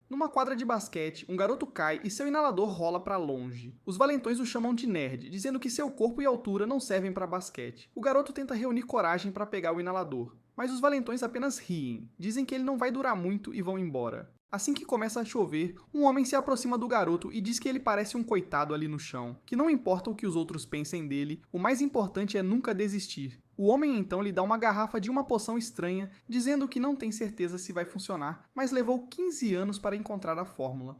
Numa quadra de basquete, um garoto cai e seu inalador rola para longe. Os valentões o chamam de nerd, dizendo que seu corpo e altura não servem para basquete. O garoto tenta reunir coragem para pegar o inalador, mas os valentões apenas riem, dizem que ele não vai durar muito e vão embora. Assim que começa a chover, um homem se aproxima do garoto e diz que ele parece um coitado ali no chão, que não importa o que os outros pensem dele, o mais importante é nunca desistir. O homem então lhe dá uma garrafa de uma poção estranha, dizendo que não tem certeza se vai funcionar, mas levou 15 anos para encontrar a fórmula.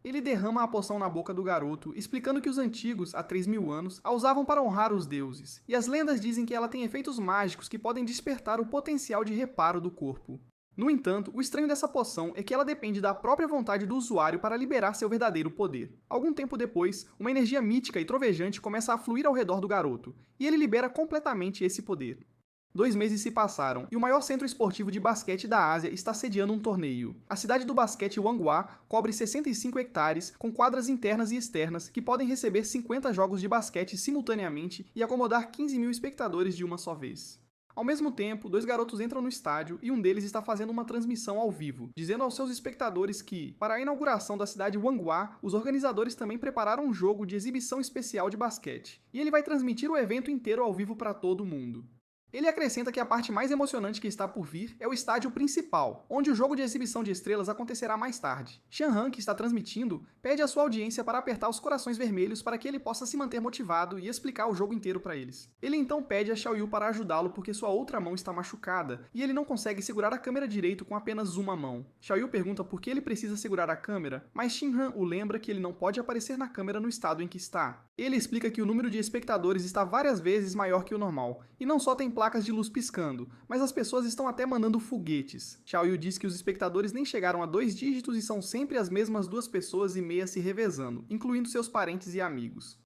Ele derrama a poção na boca do garoto, explicando que os antigos, há 3.000 anos, a usavam para honrar os deuses, e as lendas dizem que ela tem efeitos mágicos que podem despertar o potencial de reparo do corpo. No entanto, o estranho dessa poção é que ela depende da própria vontade do usuário para liberar seu verdadeiro poder. Algum tempo depois, uma energia mítica e trovejante começa a fluir ao redor do garoto, e ele libera completamente esse poder. 2 meses se passaram, e o maior centro esportivo de basquete da Ásia está sediando um torneio. A cidade do basquete Wanghua cobre 65 hectares, com quadras internas e externas, que podem receber 50 jogos de basquete simultaneamente e acomodar 15.000 espectadores de uma só vez. Ao mesmo tempo, 2 garotos entram no estádio e um deles está fazendo uma transmissão ao vivo, dizendo aos seus espectadores que, para a inauguração da cidade Wanghua, os organizadores também prepararam um jogo de exibição especial de basquete, e ele vai transmitir o evento inteiro ao vivo para todo mundo. Ele acrescenta que a parte mais emocionante que está por vir é o estádio principal, onde o jogo de exibição de estrelas acontecerá mais tarde. Xianhan, que está transmitindo, pede à sua audiência para apertar os corações vermelhos para que ele possa se manter motivado e explicar o jogo inteiro para eles. Ele então pede a Xiaoyu para ajudá-lo porque sua outra mão está machucada, e ele não consegue segurar a câmera direito com apenas uma mão. Xiaoyu pergunta por que ele precisa segurar a câmera, mas Xianhan o lembra que ele não pode aparecer na câmera no estado em que está. Ele explica que o número de espectadores está várias vezes maior que o normal, e não só tem placas de luz piscando, mas as pessoas estão até mandando foguetes. Xiaoyu diz que os espectadores nem chegaram a 2 dígitos e são sempre as mesmas 2 pessoas e meia se revezando, incluindo seus parentes e amigos.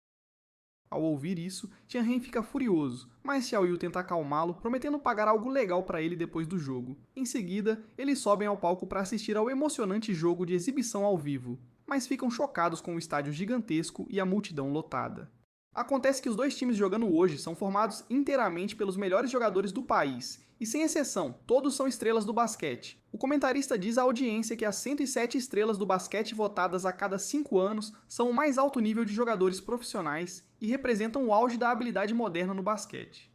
Ao ouvir isso, Xianhan fica furioso, mas Xiaoyu tenta acalmá-lo, prometendo pagar algo legal para ele depois do jogo. Em seguida, eles sobem ao palco para assistir ao emocionante jogo de exibição ao vivo, mas ficam chocados com o estádio gigantesco e a multidão lotada. Acontece que os 2 times jogando hoje são formados inteiramente pelos melhores jogadores do país, e sem exceção, todos são estrelas do basquete. O comentarista diz à audiência que as 107 estrelas do basquete votadas a cada 5 anos são o mais alto nível de jogadores profissionais e representam o auge da habilidade moderna no basquete.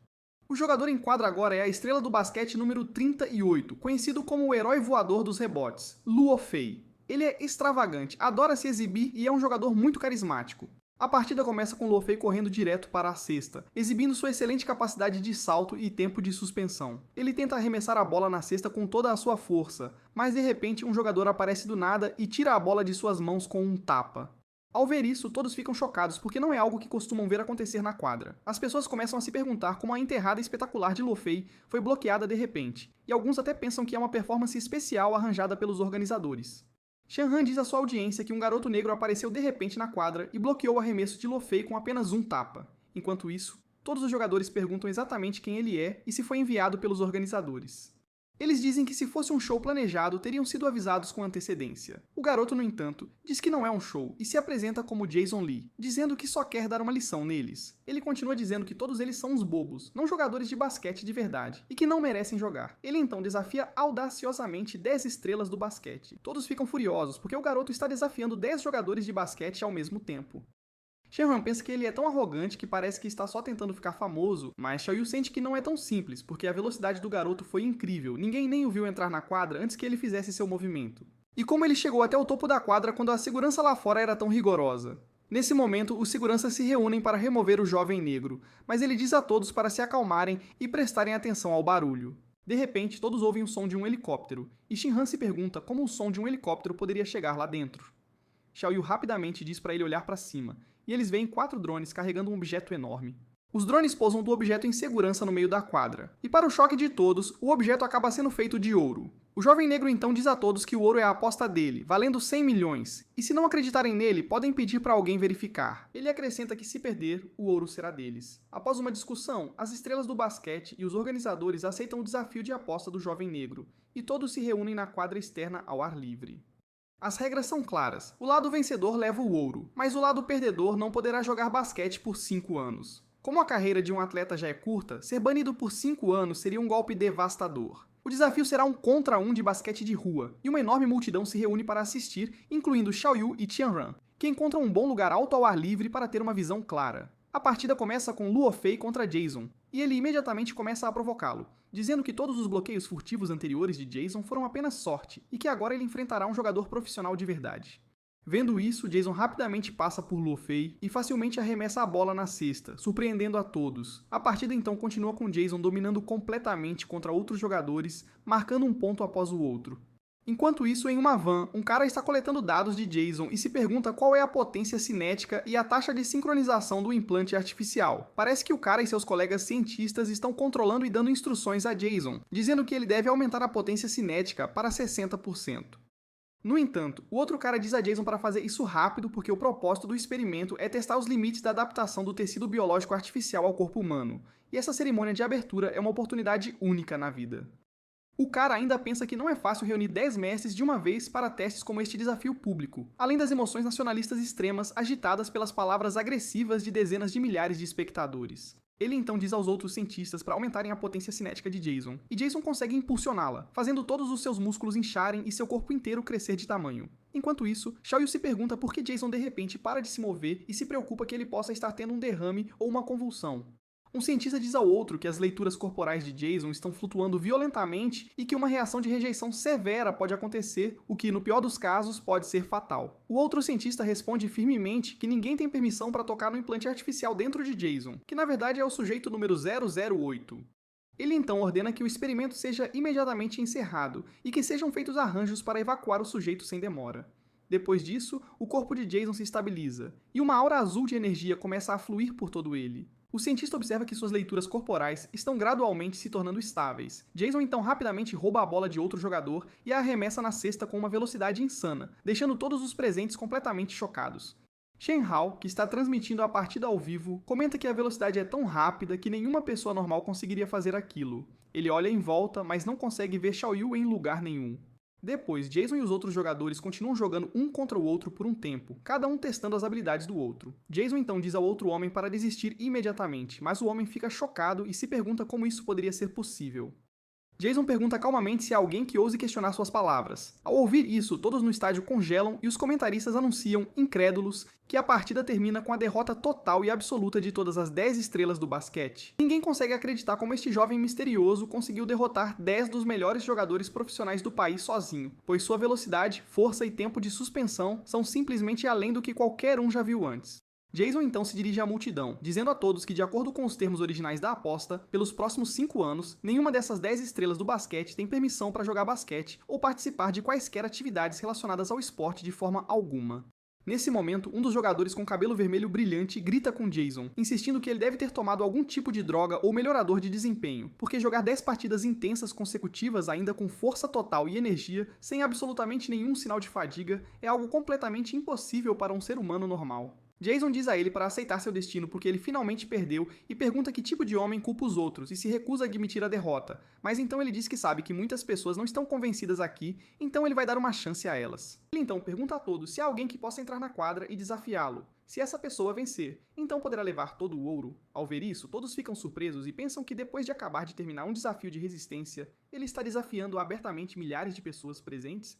O jogador em quadra agora é a estrela do basquete número 38, conhecido como o herói voador dos rebotes, Luo Fei. Ele é extravagante, adora se exibir e é um jogador muito carismático. A partida começa com Luo Fei correndo direto para a cesta, exibindo sua excelente capacidade de salto e tempo de suspensão. Ele tenta arremessar a bola na cesta com toda a sua força, mas de repente um jogador aparece do nada e tira a bola de suas mãos com um tapa. Ao ver isso, todos ficam chocados porque não é algo que costumam ver acontecer na quadra. As pessoas começam a se perguntar como a enterrada espetacular de Luo Fei foi bloqueada de repente, e alguns até pensam que é uma performance especial arranjada pelos organizadores. Xianhan diz à sua audiência que um garoto negro apareceu de repente na quadra e bloqueou o arremesso de Luo Fei com apenas um tapa. Enquanto isso, todos os jogadores perguntam exatamente quem ele é e se foi enviado pelos organizadores. Eles dizem que se fosse um show planejado, teriam sido avisados com antecedência. O garoto, no entanto, diz que não é um show e se apresenta como Jason Lee, dizendo que só quer dar uma lição neles. Ele continua dizendo que todos eles são uns bobos, não jogadores de basquete de verdade, e que não merecem jogar. Ele então desafia audaciosamente 10 estrelas do basquete. Todos ficam furiosos porque o garoto está desafiando 10 jogadores de basquete ao mesmo tempo. Xianhan pensa que ele é tão arrogante que parece que está só tentando ficar famoso, mas Xiaoyu sente que não é tão simples, porque a velocidade do garoto foi incrível, ninguém nem o viu entrar na quadra antes que ele fizesse seu movimento. E como ele chegou até o topo da quadra quando a segurança lá fora era tão rigorosa? Nesse momento, os seguranças se reúnem para remover o jovem negro, mas ele diz a todos para se acalmarem e prestarem atenção ao barulho. De repente, todos ouvem o som de um helicóptero, e Xianhan se pergunta como o som de um helicóptero poderia chegar lá dentro. Xiaoyu rapidamente diz para ele olhar para cima, e eles veem 4 drones carregando um objeto enorme. Os drones pousam do objeto em segurança no meio da quadra, e para o choque de todos, o objeto acaba sendo feito de ouro. O jovem negro então diz a todos que o ouro é a aposta dele, valendo 100 milhões, e se não acreditarem nele, podem pedir para alguém verificar. Ele acrescenta que se perder, o ouro será deles. Após uma discussão, as estrelas do basquete e os organizadores aceitam o desafio de aposta do jovem negro, e todos se reúnem na quadra externa ao ar livre. As regras são claras, o lado vencedor leva o ouro, mas o lado perdedor não poderá jogar basquete por 5 anos. Como a carreira de um atleta já é curta, ser banido por 5 anos seria um golpe devastador. O desafio será um contra um de basquete de rua, e uma enorme multidão se reúne para assistir, incluindo Xiaoyu e Tianran, que encontram um bom lugar alto ao ar livre para ter uma visão clara. A partida começa com Luo Fei contra Jason, e ele imediatamente começa a provocá-lo, dizendo que todos os bloqueios furtivos anteriores de Jason foram apenas sorte, e que agora ele enfrentará um jogador profissional de verdade. Vendo isso, Jason rapidamente passa por Luo Fei e facilmente arremessa a bola na cesta, surpreendendo a todos. A partida então continua com Jason dominando completamente contra outros jogadores, marcando um ponto após o outro. Enquanto isso, em uma van, um cara está coletando dados de Jason e se pergunta qual é a potência cinética e a taxa de sincronização do implante artificial. Parece que o cara e seus colegas cientistas estão controlando e dando instruções a Jason, dizendo que ele deve aumentar a potência cinética para 60%. No entanto, o outro cara diz a Jason para fazer isso rápido porque o propósito do experimento é testar os limites da adaptação do tecido biológico artificial ao corpo humano, e essa cerimônia de abertura é uma oportunidade única na vida. O cara ainda pensa que não é fácil reunir 10 mestres de uma vez para testes como este desafio público, além das emoções nacionalistas extremas agitadas pelas palavras agressivas de dezenas de milhares de espectadores. Ele então diz aos outros cientistas para aumentarem a potência cinética de Jason, e Jason consegue impulsioná-la, fazendo todos os seus músculos incharem e seu corpo inteiro crescer de tamanho. Enquanto isso, Xiaoyu se pergunta por que Jason de repente para de se mover e se preocupa que ele possa estar tendo um derrame ou uma convulsão. Um cientista diz ao outro que as leituras corporais de Jason estão flutuando violentamente e que uma reação de rejeição severa pode acontecer, o que, no pior dos casos, pode ser fatal. O outro cientista responde firmemente que ninguém tem permissão para tocar no implante artificial dentro de Jason, que na verdade é o sujeito número 008. Ele então ordena que o experimento seja imediatamente encerrado e que sejam feitos arranjos para evacuar o sujeito sem demora. Depois disso, o corpo de Jason se estabiliza, e uma aura azul de energia começa a fluir por todo ele. O cientista observa que suas leituras corporais estão gradualmente se tornando estáveis. Jason então rapidamente rouba a bola de outro jogador e a arremessa na cesta com uma velocidade insana, deixando todos os presentes completamente chocados. Shen Hao, que está transmitindo a partida ao vivo, comenta que a velocidade é tão rápida que nenhuma pessoa normal conseguiria fazer aquilo. Ele olha em volta, mas não consegue ver Xiaoyu em lugar nenhum. Depois, Jason e os outros jogadores continuam jogando um contra o outro por um tempo, cada um testando as habilidades do outro. Jason então diz ao outro homem para desistir imediatamente, mas o homem fica chocado e se pergunta como isso poderia ser possível. Jason pergunta calmamente se há alguém que ouse questionar suas palavras. Ao ouvir isso, todos no estádio congelam e os comentaristas anunciam, incrédulos, que a partida termina com a derrota total e absoluta de todas as 10 estrelas do basquete. Ninguém consegue acreditar como este jovem misterioso conseguiu derrotar 10 dos melhores jogadores profissionais do país sozinho, pois sua velocidade, força e tempo de suspensão são simplesmente além do que qualquer um já viu antes. Jason então se dirige à multidão, dizendo a todos que, de acordo com os termos originais da aposta, pelos próximos 5 anos, nenhuma dessas 10 estrelas do basquete tem permissão para jogar basquete ou participar de quaisquer atividades relacionadas ao esporte de forma alguma. Nesse momento, um dos jogadores com cabelo vermelho brilhante grita com Jason, insistindo que ele deve ter tomado algum tipo de droga ou melhorador de desempenho, porque jogar 10 partidas intensas consecutivas ainda com força total e energia, sem absolutamente nenhum sinal de fadiga, é algo completamente impossível para um ser humano normal. Jason diz a ele para aceitar seu destino porque ele finalmente perdeu e pergunta que tipo de homem culpa os outros e se recusa a admitir a derrota, mas então ele diz que sabe que muitas pessoas não estão convencidas aqui, então ele vai dar uma chance a elas. Ele então pergunta a todos se há alguém que possa entrar na quadra e desafiá-lo. Se essa pessoa vencer, então poderá levar todo o ouro. Ao ver isso, todos ficam surpresos e pensam que depois de acabar de terminar um desafio de resistência, ele está desafiando abertamente milhares de pessoas presentes.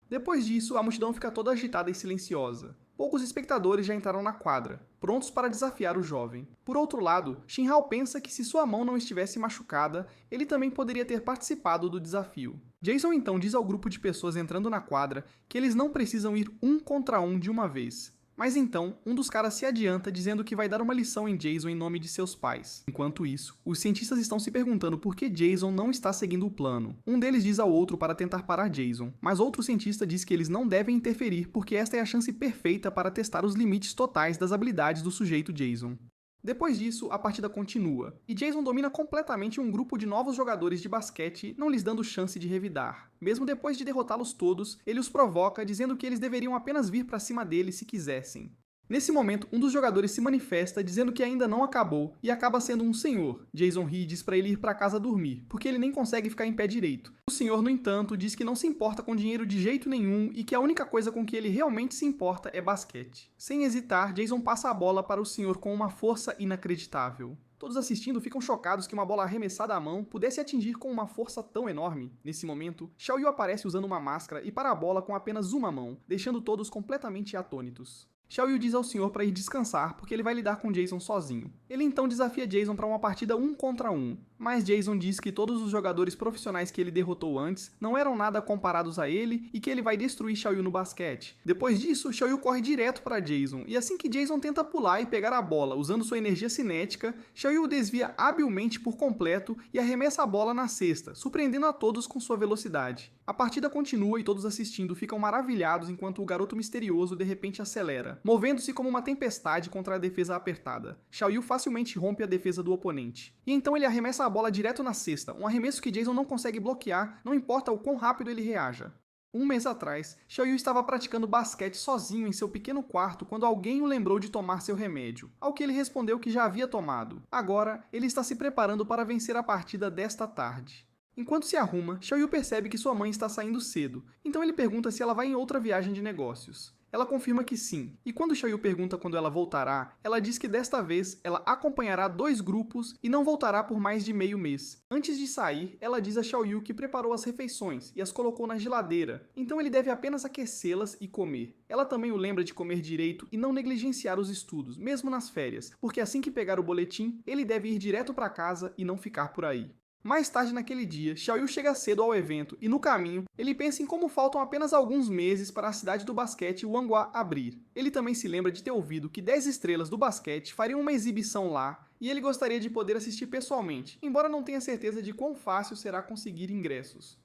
Depois disso, a multidão fica toda agitada e silenciosa. Poucos espectadores já entraram na quadra, prontos para desafiar o jovem. Por outro lado, Shin Hao pensa que se sua mão não estivesse machucada, ele também poderia ter participado do desafio. Jason então diz ao grupo de pessoas entrando na quadra que eles não precisam ir um contra um de uma vez. Mas então, um dos caras se adianta dizendo que vai dar uma lição em Jason em nome de seus pais. Enquanto isso, os cientistas estão se perguntando por que Jason não está seguindo o plano. Um deles diz ao outro para tentar parar Jason, mas outro cientista diz que eles não devem interferir porque esta é a chance perfeita para testar os limites totais das habilidades do sujeito Jason. Depois disso, a partida continua, e Jason domina completamente um grupo de novos jogadores de basquete, não lhes dando chance de revidar. Mesmo depois de derrotá-los todos, ele os provoca, dizendo que eles deveriam apenas vir para cima dele se quisessem. Nesse momento, um dos jogadores se manifesta dizendo que ainda não acabou e acaba sendo um senhor. Jason ri e diz para ele ir para casa dormir, porque ele nem consegue ficar em pé direito. O senhor, no entanto, diz que não se importa com dinheiro de jeito nenhum e que a única coisa com que ele realmente se importa é basquete. Sem hesitar, Jason passa a bola para o senhor com uma força inacreditável. Todos assistindo ficam chocados que uma bola arremessada à mão pudesse atingir com uma força tão enorme. Nesse momento, Xiao Yu aparece usando uma máscara e para a bola com apenas uma mão, deixando todos completamente atônitos. Xiao Yu diz ao senhor para ir descansar porque ele vai lidar com Jason sozinho. Ele então desafia Jason para uma partida 1 contra 1, mas Jason diz que todos os jogadores profissionais que ele derrotou antes não eram nada comparados a ele e que ele vai destruir Xiao Yu no basquete. Depois disso, Xiao Yu corre direto para Jason, e assim que Jason tenta pular e pegar a bola usando sua energia cinética, Xiao Yu desvia habilmente por completo e arremessa a bola na cesta, surpreendendo a todos com sua velocidade. A partida continua e todos assistindo ficam maravilhados enquanto o garoto misterioso de repente acelera, movendo-se como uma tempestade contra a defesa apertada. Xiao Yu facilmente rompe a defesa do oponente. E então ele arremessa a bola direto na cesta, um arremesso que Jason não consegue bloquear, não importa o quão rápido ele reaja. Um mês atrás, Xiao Yu estava praticando basquete sozinho em seu pequeno quarto quando alguém o lembrou de tomar seu remédio, ao que ele respondeu que já havia tomado. Agora, ele está se preparando para vencer a partida desta tarde. Enquanto se arruma, Xiao Yu percebe que sua mãe está saindo cedo, então ele pergunta se ela vai em outra viagem de negócios. Ela confirma que sim, e quando Xiao Yu pergunta quando ela voltará, ela diz que desta vez ela acompanhará 2 grupos e não voltará por mais de meio mês. Antes de sair, ela diz a Xiao Yu que preparou as refeições e as colocou na geladeira, então ele deve apenas aquecê-las e comer. Ela também o lembra de comer direito e não negligenciar os estudos, mesmo nas férias, porque assim que pegar o boletim, ele deve ir direto para casa e não ficar por aí. Mais tarde naquele dia, Xiao Yu chega cedo ao evento e, no caminho, ele pensa em como faltam apenas alguns meses para a cidade do basquete Wanghua abrir. Ele também se lembra de ter ouvido que 10 estrelas do basquete fariam uma exibição lá e ele gostaria de poder assistir pessoalmente, embora não tenha certeza de quão fácil será conseguir ingressos.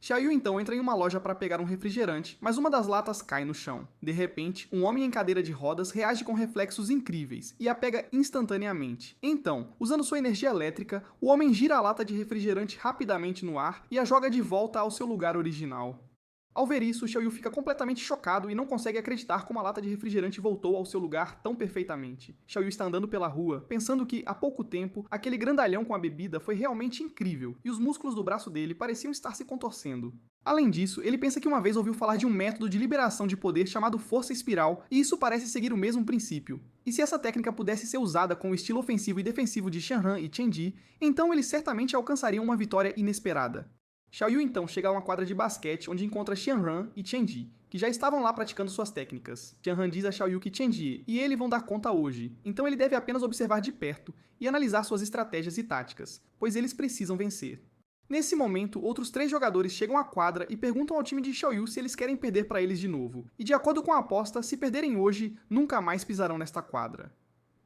Xiao Yu então entra em uma loja para pegar um refrigerante, mas uma das latas cai no chão. De repente, um homem em cadeira de rodas reage com reflexos incríveis e a pega instantaneamente. Então, usando sua energia elétrica, o homem gira a lata de refrigerante rapidamente no ar e a joga de volta ao seu lugar original. Ao ver isso, Xiao Yu fica completamente chocado e não consegue acreditar como a lata de refrigerante voltou ao seu lugar tão perfeitamente. Xiao Yu está andando pela rua, pensando que, há pouco tempo, aquele grandalhão com a bebida foi realmente incrível, e os músculos do braço dele pareciam estar se contorcendo. Além disso, ele pensa que uma vez ouviu falar de um método de liberação de poder chamado força espiral, e isso parece seguir o mesmo princípio. E se essa técnica pudesse ser usada com o estilo ofensivo e defensivo de Shenran e Chen-Ji, então eles certamente alcançariam uma vitória inesperada. Xiao Yu então chega a uma quadra de basquete onde encontra Shenran e Chen-Ji, que já estavam lá praticando suas técnicas. Shenran diz a Xiao Yu que Chen-Ji e ele vão dar conta hoje, então ele deve apenas observar de perto e analisar suas estratégias e táticas, pois eles precisam vencer. Nesse momento, outros 3 jogadores chegam à quadra e perguntam ao time de Xiao Yu se eles querem perder para eles de novo, e de acordo com a aposta, se perderem hoje, nunca mais pisarão nesta quadra.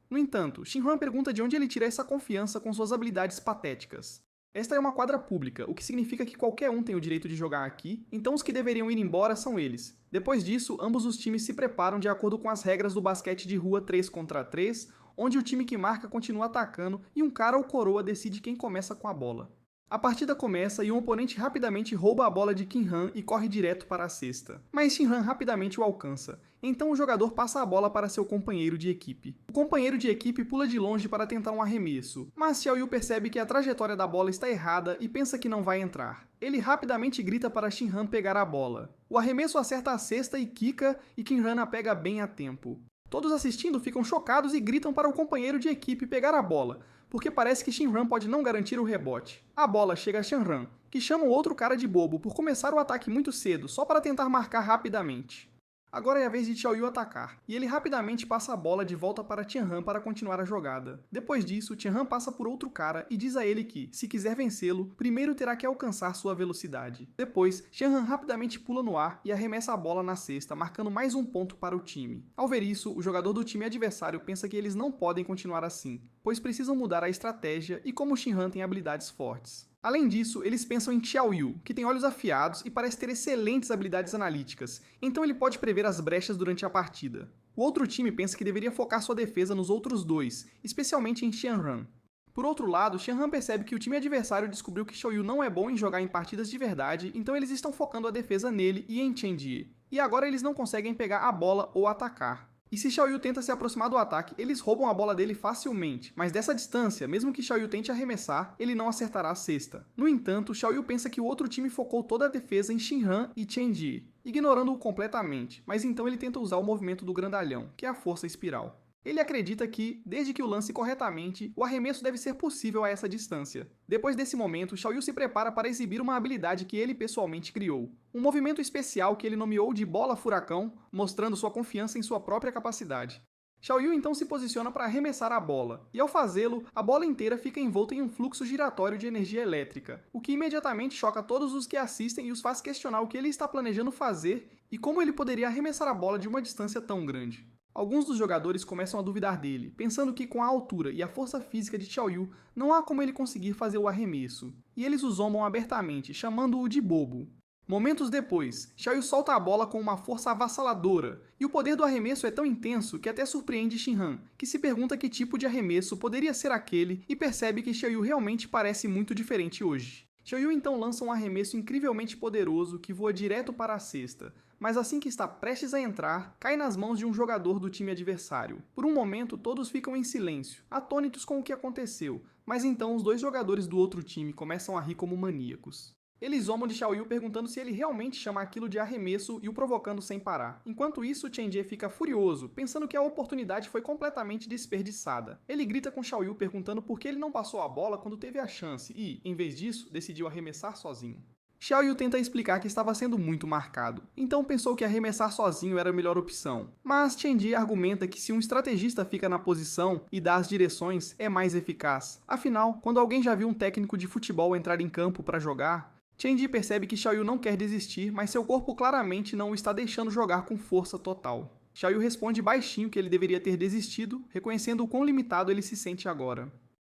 No entanto, Shenran pergunta de onde ele tira essa confiança com suas habilidades patéticas. Esta é uma quadra pública, o que significa que qualquer um tem o direito de jogar aqui, então os que deveriam ir embora são eles. Depois disso, ambos os times se preparam de acordo com as regras do basquete de rua 3 contra 3, onde o time que marca continua atacando e um cara ou coroa decide quem começa com a bola. A partida começa e um oponente rapidamente rouba a bola de Qinhan e corre direto para a cesta. Mas Shenran rapidamente o alcança, então o jogador passa a bola para seu companheiro de equipe. O companheiro de equipe pula de longe para tentar um arremesso, mas Xiao Yu percebe que a trajetória da bola está errada e pensa que não vai entrar. Ele rapidamente grita para Shenran pegar a bola. O arremesso acerta a cesta e quica, e Qinhan a pega bem a tempo. Todos assistindo ficam chocados e gritam para o companheiro de equipe pegar a bola, porque parece que Shenran pode não garantir o rebote. A bola chega a Shenran, que chama o outro cara de bobo por começar o ataque muito cedo, só para tentar marcar rapidamente. Agora é a vez de Xiao Yu atacar, e ele rapidamente passa a bola de volta para Tianhan para continuar a jogada. Depois disso, Tianhan passa por outro cara e diz a ele que, se quiser vencê-lo, primeiro terá que alcançar sua velocidade. Depois, Tianhan rapidamente pula no ar e arremessa a bola na cesta, marcando mais um ponto para o time. Ao ver isso, o jogador do time adversário pensa que eles não podem continuar assim, pois precisam mudar a estratégia e como Tianhan tem habilidades fortes. Além disso, eles pensam em Xiao Yu, que tem olhos afiados e parece ter excelentes habilidades analíticas, então ele pode prever as brechas durante a partida. O outro time pensa que deveria focar sua defesa nos outros dois, especialmente em Shenran. Por outro lado, Shenran percebe que o time adversário descobriu que Xiao Yu não é bom em jogar em partidas de verdade, então eles estão focando a defesa nele e em Chen-Ji. E agora eles não conseguem pegar a bola ou atacar. E se Xiao Yu tenta se aproximar do ataque, eles roubam a bola dele facilmente, mas dessa distância, mesmo que Xiao Yu tente arremessar, ele não acertará a cesta. No entanto, Xiao Yu pensa que o outro time focou toda a defesa em Shenran e Chen-Ji, ignorando-o completamente, mas então ele tenta usar o movimento do grandalhão, que é a força espiral. Ele acredita que, desde que o lance corretamente, o arremesso deve ser possível a essa distância. Depois desse momento, Xiaoyu se prepara para exibir uma habilidade que ele pessoalmente criou. Um movimento especial que ele nomeou de Bola Furacão, mostrando sua confiança em sua própria capacidade. Xiaoyu então se posiciona para arremessar a bola, e ao fazê-lo, a bola inteira fica envolta em um fluxo giratório de energia elétrica, o que imediatamente choca todos os que assistem e os faz questionar o que ele está planejando fazer e como ele poderia arremessar a bola de uma distância tão grande. Alguns dos jogadores começam a duvidar dele, pensando que com a altura e a força física de Xiaoyu não há como ele conseguir fazer o arremesso, e eles o zombam abertamente, chamando-o de bobo. Momentos depois, Xiaoyu solta a bola com uma força avassaladora, e o poder do arremesso é tão intenso que até surpreende Shinhan, que se pergunta que tipo de arremesso poderia ser aquele e percebe que Xiaoyu realmente parece muito diferente hoje. Xiaoyu então lança um arremesso incrivelmente poderoso que voa direto para a cesta, mas assim que está prestes a entrar, cai nas mãos de um jogador do time adversário. Por um momento, todos ficam em silêncio, atônitos com o que aconteceu, mas então os dois jogadores do outro time começam a rir como maníacos. Eles zombam de Xiaoyu perguntando se ele realmente chama aquilo de arremesso e o provocando sem parar. Enquanto isso, Chen Jie fica furioso, pensando que a oportunidade foi completamente desperdiçada. Ele grita com Xiaoyu perguntando por que ele não passou a bola quando teve a chance e, em vez disso, decidiu arremessar sozinho. Xiaoyu tenta explicar que estava sendo muito marcado, então pensou que arremessar sozinho era a melhor opção. Mas Chen Jie argumenta que se um estrategista fica na posição e dá as direções, é mais eficaz. Afinal, quando alguém já viu um técnico de futebol entrar em campo para jogar, Chen Jie percebe que Xiaoyu não quer desistir, mas seu corpo claramente não o está deixando jogar com força total. Xiaoyu responde baixinho que ele deveria ter desistido, reconhecendo o quão limitado ele se sente agora.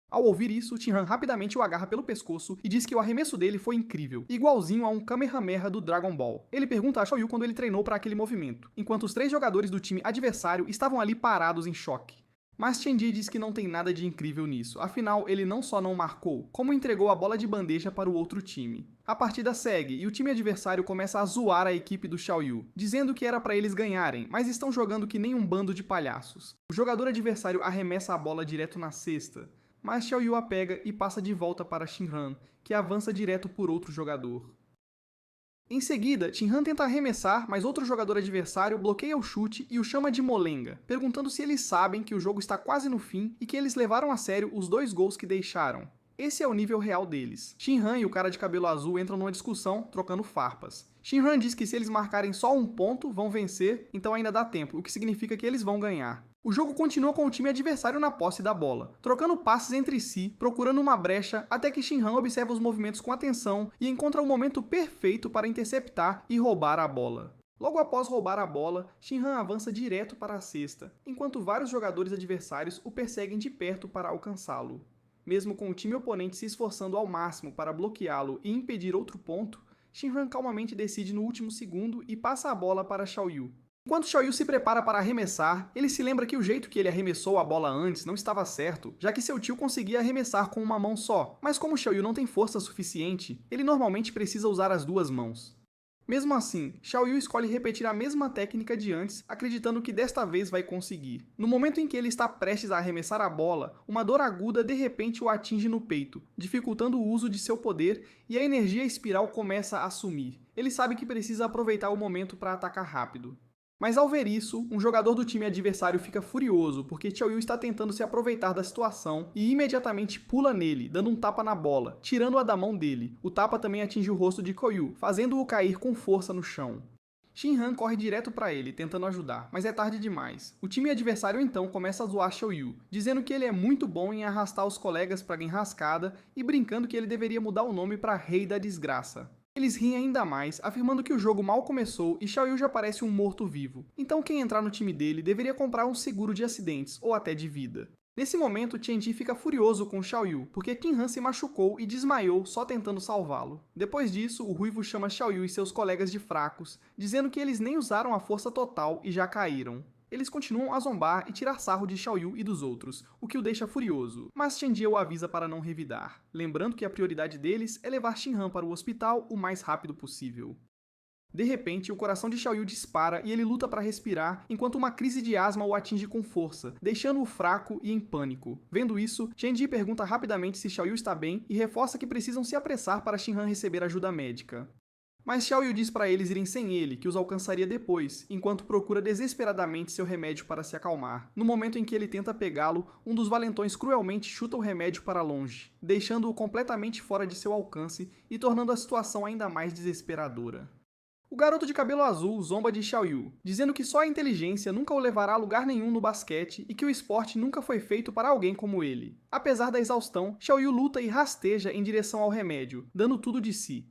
Ao ouvir isso, Shinhan rapidamente o agarra pelo pescoço e diz que o arremesso dele foi incrível, igualzinho a um Kamehameha do Dragon Ball. Ele pergunta a Xiaoyu quando ele treinou para aquele movimento, enquanto os 3 jogadores do time adversário estavam ali parados em choque. Mas Chen Jie diz que não tem nada de incrível nisso, afinal ele não só não marcou, como entregou a bola de bandeja para o outro time. A partida segue e o time adversário começa a zoar a equipe do Xiaoyu, dizendo que era para eles ganharem, mas estão jogando que nem um bando de palhaços. O jogador adversário arremessa a bola direto na cesta, mas Xiaoyu a pega e passa de volta para Shinhan, que avança direto por outro jogador. Em seguida, Shinhan tenta arremessar, mas outro jogador adversário bloqueia o chute e o chama de molenga, perguntando se eles sabem que o jogo está quase no fim e que eles levaram a sério os 2 gols que deixaram. Esse é o nível real deles. Shinhan e o cara de cabelo azul entram numa discussão, trocando farpas. Shinhan diz que se eles marcarem só um ponto, vão vencer, então ainda dá tempo, o que significa que eles vão ganhar. O jogo continua com o time adversário na posse da bola, trocando passes entre si, procurando uma brecha, até que Shinhan observa os movimentos com atenção e encontra o momento perfeito para interceptar e roubar a bola. Logo após roubar a bola, Shinhan avança direto para a cesta, enquanto vários jogadores adversários o perseguem de perto para alcançá-lo. Mesmo com o time oponente se esforçando ao máximo para bloqueá-lo e impedir outro ponto, Shinhan calmamente decide no último segundo e passa a bola para Xiaoyu. Enquanto Xiaoyu se prepara para arremessar, ele se lembra que o jeito que ele arremessou a bola antes não estava certo, já que seu tio conseguia arremessar com uma mão só, mas como Xiaoyu não tem força suficiente, ele normalmente precisa usar as 2 mãos. Mesmo assim, Xiaoyu escolhe repetir a mesma técnica de antes, acreditando que desta vez vai conseguir. No momento em que ele está prestes a arremessar a bola, uma dor aguda de repente o atinge no peito, dificultando o uso de seu poder e a energia espiral começa a sumir. Ele sabe que precisa aproveitar o momento para atacar rápido. Mas ao ver isso, um jogador do time adversário fica furioso porque Xiaoyu está tentando se aproveitar da situação e imediatamente pula nele, dando um tapa na bola, tirando-a da mão dele. O tapa também atinge o rosto de Koyu, fazendo-o cair com força no chão. Shinhan corre direto para ele, tentando ajudar, mas é tarde demais. O time adversário então começa a zoar Xiaoyu, dizendo que ele é muito bom em arrastar os colegas para a enrascada e brincando que ele deveria mudar o nome para Rei da Desgraça. Eles riem ainda mais, afirmando que o jogo mal começou e Xiaoyu já parece um morto-vivo. Então quem entrar no time dele deveria comprar um seguro de acidentes, ou até de vida. Nesse momento, Chen Jie fica furioso com Xiaoyu, porque Shinhan se machucou e desmaiou só tentando salvá-lo. Depois disso, o ruivo chama Xiaoyu e seus colegas de fracos, dizendo que eles nem usaram a força total e já caíram. Eles continuam a zombar e tirar sarro de Xiaoyu e dos outros, o que o deixa furioso, mas Chen Jie o avisa para não revidar, lembrando que a prioridade deles é levar Shinhan para o hospital o mais rápido possível. De repente, o coração de Xiaoyu dispara e ele luta para respirar, enquanto uma crise de asma o atinge com força, deixando-o fraco e em pânico. Vendo isso, Chen Jie pergunta rapidamente se Xiaoyu está bem e reforça que precisam se apressar para Shinhan receber ajuda médica. Mas Xiao Yu diz para eles irem sem ele, que os alcançaria depois, enquanto procura desesperadamente seu remédio para se acalmar. No momento em que ele tenta pegá-lo, um dos valentões cruelmente chuta o remédio para longe, deixando-o completamente fora de seu alcance e tornando a situação ainda mais desesperadora. O garoto de cabelo azul zomba de Xiao Yu, dizendo que só a inteligência nunca o levará a lugar nenhum no basquete e que o esporte nunca foi feito para alguém como ele. Apesar da exaustão, Xiao Yu luta e rasteja em direção ao remédio, dando tudo de si.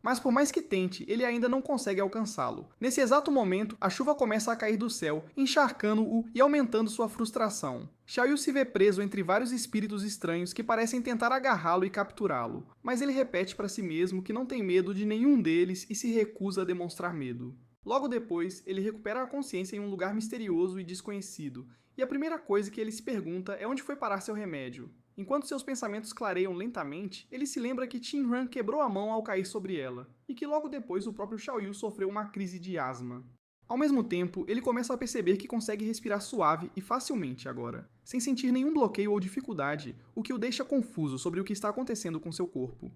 Mas por mais que tente, ele ainda não consegue alcançá-lo. Nesse exato momento, a chuva começa a cair do céu, encharcando-o e aumentando sua frustração. Xiao Yu se vê preso entre vários espíritos estranhos que parecem tentar agarrá-lo e capturá-lo, mas ele repete para si mesmo que não tem medo de nenhum deles e se recusa a demonstrar medo. Logo depois, ele recupera a consciência em um lugar misterioso e desconhecido, e a primeira coisa que ele se pergunta é onde foi parar seu remédio. Enquanto seus pensamentos clareiam lentamente, ele se lembra que Qinran quebrou a mão ao cair sobre ela, e que logo depois o próprio Xiao Yu sofreu uma crise de asma. Ao mesmo tempo, ele começa a perceber que consegue respirar suave e facilmente agora, sem sentir nenhum bloqueio ou dificuldade, o que o deixa confuso sobre o que está acontecendo com seu corpo.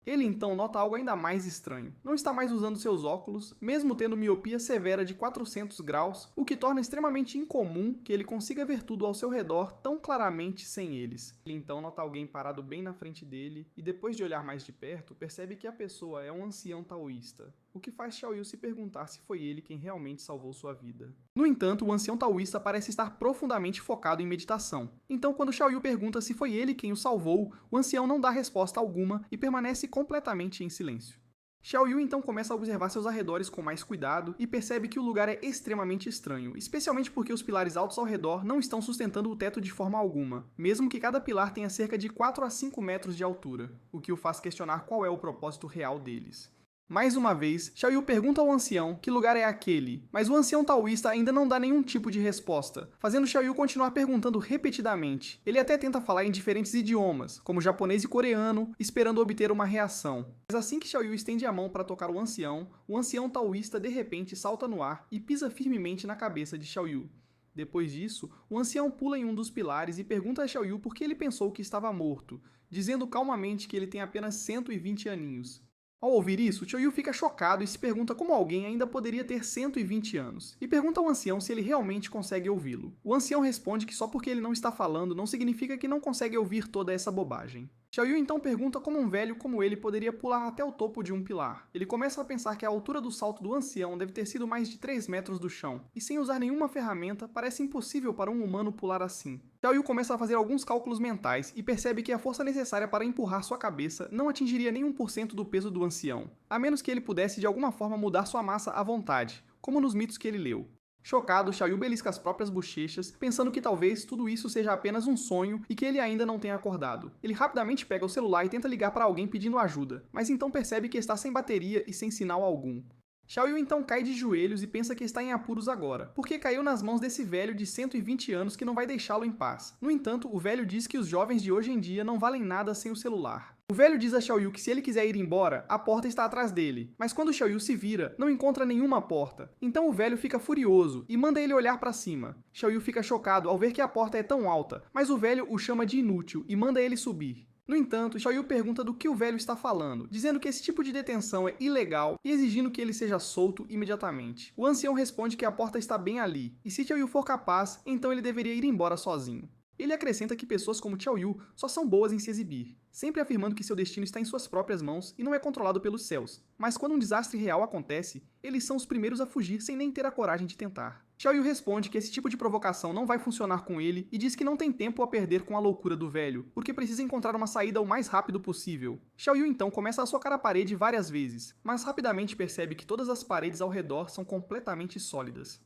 Ele então nota algo ainda mais estranho. Não está mais usando seus óculos, mesmo tendo miopia severa de 400 graus, o que torna extremamente incomum que ele consiga ver tudo ao seu redor tão claramente sem eles. Ele então nota alguém parado bem na frente dele, e depois de olhar mais de perto, percebe que a pessoa é um ancião taoísta, o que faz Xiao Yu se perguntar se foi ele quem realmente salvou sua vida. No entanto, o ancião taoísta parece estar profundamente focado em meditação. Então, quando Xiao Yu pergunta se foi ele quem o salvou, o ancião não dá resposta alguma e permanece completamente em silêncio. Xiao Yu então começa a observar seus arredores com mais cuidado e percebe que o lugar é extremamente estranho, especialmente porque os pilares altos ao redor não estão sustentando o teto de forma alguma, mesmo que cada pilar tenha cerca de 4 a 5 metros de altura, o que o faz questionar qual é o propósito real deles. Mais uma vez, Xiao Yu pergunta ao ancião que lugar é aquele, mas o ancião taoísta ainda não dá nenhum tipo de resposta, fazendo Xiao Yu continuar perguntando repetidamente. Ele até tenta falar em diferentes idiomas, como japonês e coreano, esperando obter uma reação. Mas assim que Xiao Yu estende a mão para tocar o ancião taoísta de repente salta no ar e pisa firmemente na cabeça de Xiao Yu. Depois disso, o ancião pula em um dos pilares e pergunta a Xiao Yu por que ele pensou que estava morto, dizendo calmamente que ele tem apenas 120 aninhos. Ao ouvir isso, Xiao Yu fica chocado e se pergunta como alguém ainda poderia ter 120 anos, e pergunta ao ancião se ele realmente consegue ouvi-lo. O ancião responde que só porque ele não está falando não significa que não consegue ouvir toda essa bobagem. Xiao Yu então pergunta como um velho como ele poderia pular até o topo de um pilar. Ele começa a pensar que a altura do salto do ancião deve ter sido mais de 3 metros do chão, e sem usar nenhuma ferramenta, parece impossível para um humano pular assim. Xiao Yu começa a fazer alguns cálculos mentais e percebe que a força necessária para empurrar sua cabeça não atingiria nem 1% do peso do ancião, a menos que ele pudesse de alguma forma mudar sua massa à vontade, como nos mitos que ele leu. Chocado, Xiao Yu belisca as próprias bochechas, pensando que talvez tudo isso seja apenas um sonho e que ele ainda não tenha acordado. Ele rapidamente pega o celular e tenta ligar para alguém pedindo ajuda, mas então percebe que está sem bateria e sem sinal algum. Xiao Yu então cai de joelhos e pensa que está em apuros agora, porque caiu nas mãos desse velho de 120 anos que não vai deixá-lo em paz. No entanto, o velho diz que os jovens de hoje em dia não valem nada sem o celular. O velho diz a Xiao Yu que se ele quiser ir embora, a porta está atrás dele, mas quando Xiao Yu se vira, não encontra nenhuma porta. Então o velho fica furioso e manda ele olhar para cima. Xiao Yu fica chocado ao ver que a porta é tão alta, mas o velho o chama de inútil e manda ele subir. No entanto, Xiao Yu pergunta do que o velho está falando, dizendo que esse tipo de detenção é ilegal e exigindo que ele seja solto imediatamente. O ancião responde que a porta está bem ali, e se Xiao Yu for capaz, então ele deveria ir embora sozinho. Ele acrescenta que pessoas como Xiao Yu só são boas em se exibir, sempre afirmando que seu destino está em suas próprias mãos e não é controlado pelos céus. Mas quando um desastre real acontece, eles são os primeiros a fugir sem nem ter a coragem de tentar. Xiao Yu responde que esse tipo de provocação não vai funcionar com ele e diz que não tem tempo a perder com a loucura do velho, porque precisa encontrar uma saída o mais rápido possível. Xiao Yu então começa a socar a parede várias vezes, mas rapidamente percebe que todas as paredes ao redor são completamente sólidas.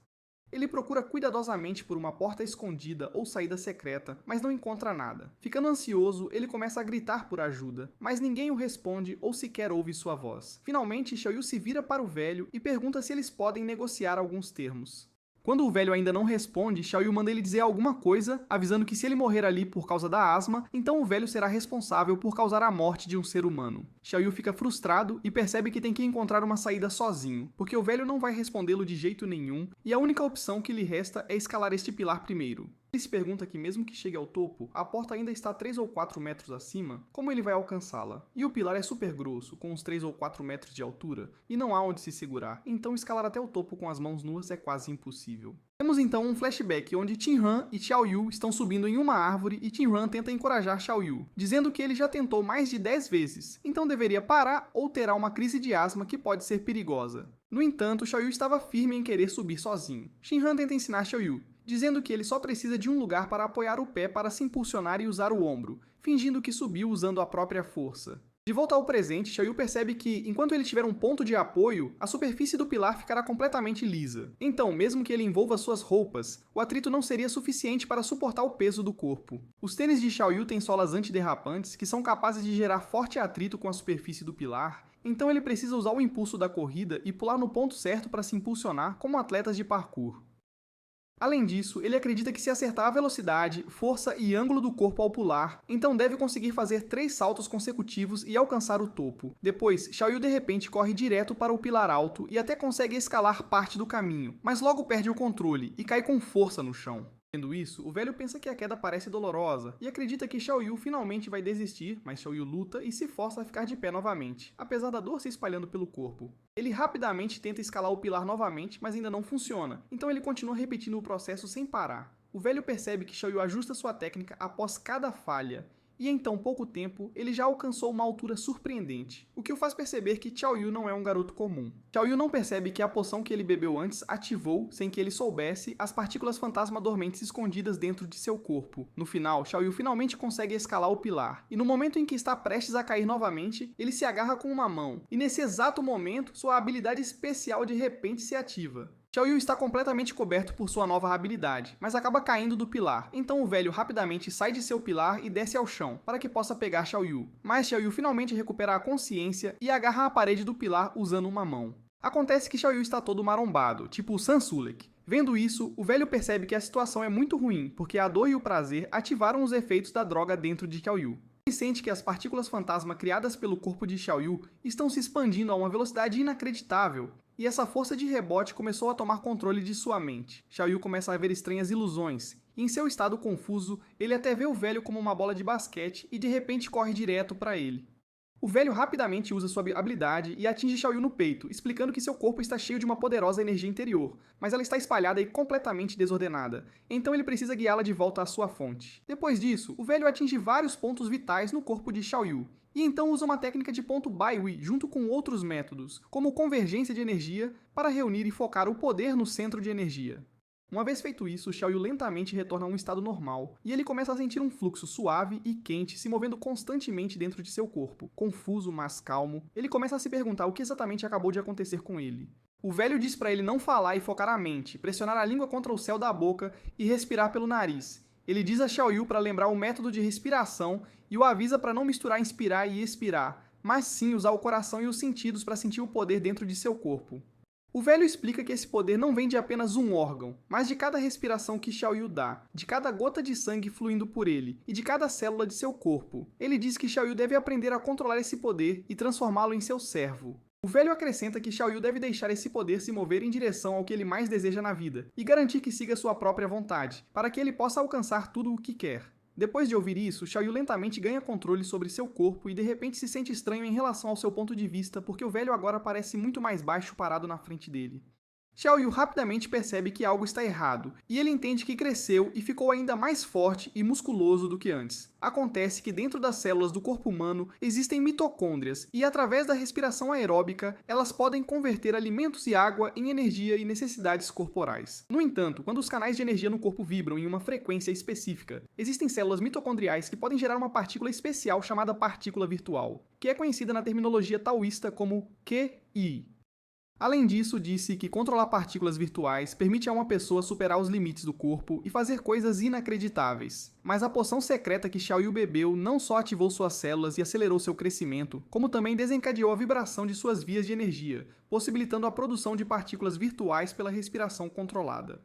Ele procura cuidadosamente por uma porta escondida ou saída secreta, mas não encontra nada. Ficando ansioso, ele começa a gritar por ajuda, mas ninguém o responde ou sequer ouve sua voz. Finalmente, Xiao Yu se vira para o velho e pergunta se eles podem negociar alguns termos. Quando o velho ainda não responde, Xiao Yu manda ele dizer alguma coisa, avisando que se ele morrer ali por causa da asma, então o velho será responsável por causar a morte de um ser humano. Xiao Yu fica frustrado e percebe que tem que encontrar uma saída sozinho, porque o velho não vai respondê-lo de jeito nenhum, e a única opção que lhe resta é escalar este pilar primeiro. Ele se pergunta que mesmo que chegue ao topo, a porta ainda está 3 ou 4 metros acima, como ele vai alcançá-la? E o pilar é super grosso, com uns 3 ou 4 metros de altura, e não há onde se segurar, então escalar até o topo com as mãos nuas é quase impossível. Temos então um flashback onde Shinran e Xiao Yu estão subindo em uma árvore e Shinran tenta encorajar Xiao Yu, dizendo que ele já tentou mais de 10 vezes, então deveria parar ou terá uma crise de asma que pode ser perigosa. No entanto, Xiao Yu estava firme em querer subir sozinho. Shinran tenta ensinar Xiao Yu, dizendo que ele só precisa de um lugar para apoiar o pé para se impulsionar e usar o ombro, fingindo que subiu usando a própria força. De volta ao presente, Xiao Yu percebe que, enquanto ele tiver um ponto de apoio, a superfície do pilar ficará completamente lisa. Então, mesmo que ele envolva suas roupas, o atrito não seria suficiente para suportar o peso do corpo. Os tênis de Xiao Yu têm solas antiderrapantes que são capazes de gerar forte atrito com a superfície do pilar, então ele precisa usar o impulso da corrida e pular no ponto certo para se impulsionar como atletas de parkour. Além disso, ele acredita que se acertar a velocidade, força e ângulo do corpo ao pular, então deve conseguir fazer 3 saltos consecutivos e alcançar o topo. Depois, Xiao Yu de repente corre direto para o pilar alto e até consegue escalar parte do caminho, mas logo perde o controle e cai com força no chão. Vendo isso, o velho pensa que a queda parece dolorosa e acredita que Xiao Yu finalmente vai desistir, mas Xiao Yu luta e se força a ficar de pé novamente, apesar da dor se espalhando pelo corpo. Ele rapidamente tenta escalar o pilar novamente, mas ainda não funciona, então ele continua repetindo o processo sem parar. O velho percebe que Xiao Yu ajusta sua técnica após cada falha, e em tão pouco tempo, ele já alcançou uma altura surpreendente, o que o faz perceber que Xiao Yu não é um garoto comum. Xiao Yu não percebe que a poção que ele bebeu antes ativou, sem que ele soubesse, as partículas fantasma dormentes escondidas dentro de seu corpo. No final, Xiao Yu finalmente consegue escalar o pilar, e no momento em que está prestes a cair novamente, ele se agarra com uma mão, e nesse exato momento, sua habilidade especial de repente se ativa. Xiao Yu está completamente coberto por sua nova habilidade, mas acaba caindo do pilar, então o velho rapidamente sai de seu pilar e desce ao chão, para que possa pegar Xiao Yu. Mas Xiao Yu finalmente recupera a consciência e agarra a parede do pilar usando uma mão. Acontece que Xiao Yu está todo marombado, tipo o Sansulek. Vendo isso, o velho percebe que a situação é muito ruim, porque a dor e o prazer ativaram os efeitos da droga dentro de Xiao Yu. Ele sente que as partículas fantasma criadas pelo corpo de Xiao Yu estão se expandindo a uma velocidade inacreditável, e essa força de rebote começou a tomar controle de sua mente. Xiao Yu começa a ver estranhas ilusões, e em seu estado confuso, ele até vê o velho como uma bola de basquete e de repente corre direto para ele. O velho rapidamente usa sua habilidade e atinge Xiao Yu no peito, explicando que seu corpo está cheio de uma poderosa energia interior, mas ela está espalhada e completamente desordenada, então ele precisa guiá-la de volta à sua fonte. Depois disso, o velho atinge vários pontos vitais no corpo de Xiao Yu, e então usa uma técnica de ponto Baihui junto com outros métodos, como convergência de energia, para reunir e focar o poder no centro de energia. Uma vez feito isso, Xiao Yu lentamente retorna a um estado normal, e ele começa a sentir um fluxo suave e quente se movendo constantemente dentro de seu corpo. Confuso, mas calmo, ele começa a se perguntar o que exatamente acabou de acontecer com ele. O velho diz para ele não falar e focar a mente, pressionar a língua contra o céu da boca e respirar pelo nariz. Ele diz a Xiao Yu para lembrar o método de respiração e o avisa para não misturar inspirar e expirar, mas sim usar o coração e os sentidos para sentir o poder dentro de seu corpo. O velho explica que esse poder não vem de apenas um órgão, mas de cada respiração que Xiao Yu dá, de cada gota de sangue fluindo por ele e de cada célula de seu corpo. Ele diz que Xiao Yu deve aprender a controlar esse poder e transformá-lo em seu servo. O velho acrescenta que Xiao Yu deve deixar esse poder se mover em direção ao que ele mais deseja na vida e garantir que siga sua própria vontade, para que ele possa alcançar tudo o que quer. Depois de ouvir isso, Xiao Yu lentamente ganha controle sobre seu corpo e de repente se sente estranho em relação ao seu ponto de vista, porque o velho agora parece muito mais baixo parado na frente dele. Xiao Yu rapidamente percebe que algo está errado, e ele entende que cresceu e ficou ainda mais forte e musculoso do que antes. Acontece que dentro das células do corpo humano existem mitocôndrias, e através da respiração aeróbica, elas podem converter alimentos e água em energia e necessidades corporais. No entanto, quando os canais de energia no corpo vibram em uma frequência específica, existem células mitocondriais que podem gerar uma partícula especial chamada partícula virtual, que é conhecida na terminologia taoísta como Qi. Além disso, disse que controlar partículas virtuais permite a uma pessoa superar os limites do corpo e fazer coisas inacreditáveis. Mas a poção secreta que Xiao Yu bebeu não só ativou suas células e acelerou seu crescimento, como também desencadeou a vibração de suas vias de energia, possibilitando a produção de partículas virtuais pela respiração controlada.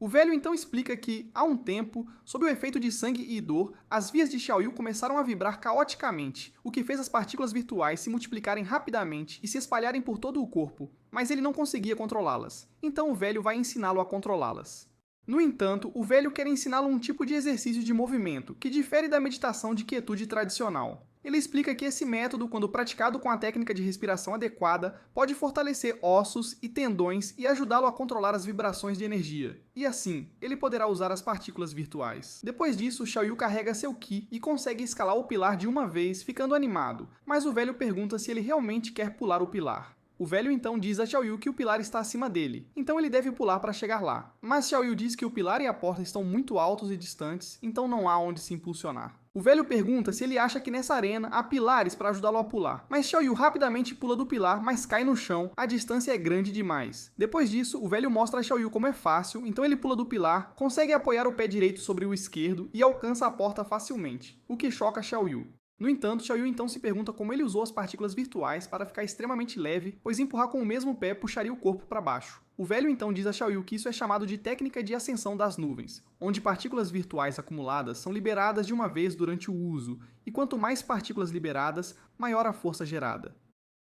O velho então explica que, há um tempo, sob o efeito de sangue e dor, as vias de Xiao Yu começaram a vibrar caoticamente, o que fez as partículas virtuais se multiplicarem rapidamente e se espalharem por todo o corpo, mas ele não conseguia controlá-las. Então o velho vai ensiná-lo a controlá-las. No entanto, o velho quer ensiná-lo um tipo de exercício de movimento, que difere da meditação de quietude tradicional. Ele explica que esse método, quando praticado com a técnica de respiração adequada, pode fortalecer ossos e tendões e ajudá-lo a controlar as vibrações de energia. E assim, ele poderá usar as partículas virtuais. Depois disso, Xiaoyu carrega seu Qi e consegue escalar o pilar de uma vez, ficando animado, mas o velho pergunta se ele realmente quer pular o pilar. O velho então diz a Xiaoyu que o pilar está acima dele, então ele deve pular para chegar lá. Mas Xiaoyu diz que o pilar e a porta estão muito altos e distantes, então não há onde se impulsionar. O velho pergunta se ele acha que nessa arena há pilares para ajudá-lo a pular, mas Xiaoyu rapidamente pula do pilar, mas cai no chão, a distância é grande demais. Depois disso, o velho mostra a Xiaoyu como é fácil, então ele pula do pilar, consegue apoiar o pé direito sobre o esquerdo e alcança a porta facilmente, o que choca Xiaoyu. No entanto, Xiaoyu então se pergunta como ele usou as partículas virtuais para ficar extremamente leve, pois empurrar com o mesmo pé puxaria o corpo para baixo. O velho então diz a Xiaoyu que isso é chamado de técnica de ascensão das nuvens, onde partículas virtuais acumuladas são liberadas de uma vez durante o uso, e quanto mais partículas liberadas, maior a força gerada.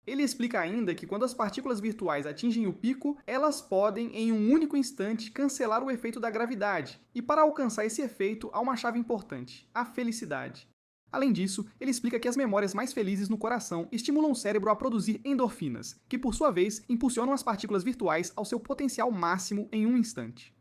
Ele explica ainda que quando as partículas virtuais atingem o pico, elas podem, em um único instante, cancelar o efeito da gravidade, e para alcançar esse efeito há uma chave importante: a felicidade. Além disso, ele explica que as memórias mais felizes no coração estimulam o cérebro a produzir endorfinas, que por sua vez impulsionam as partículas virtuais ao seu potencial máximo em um instante.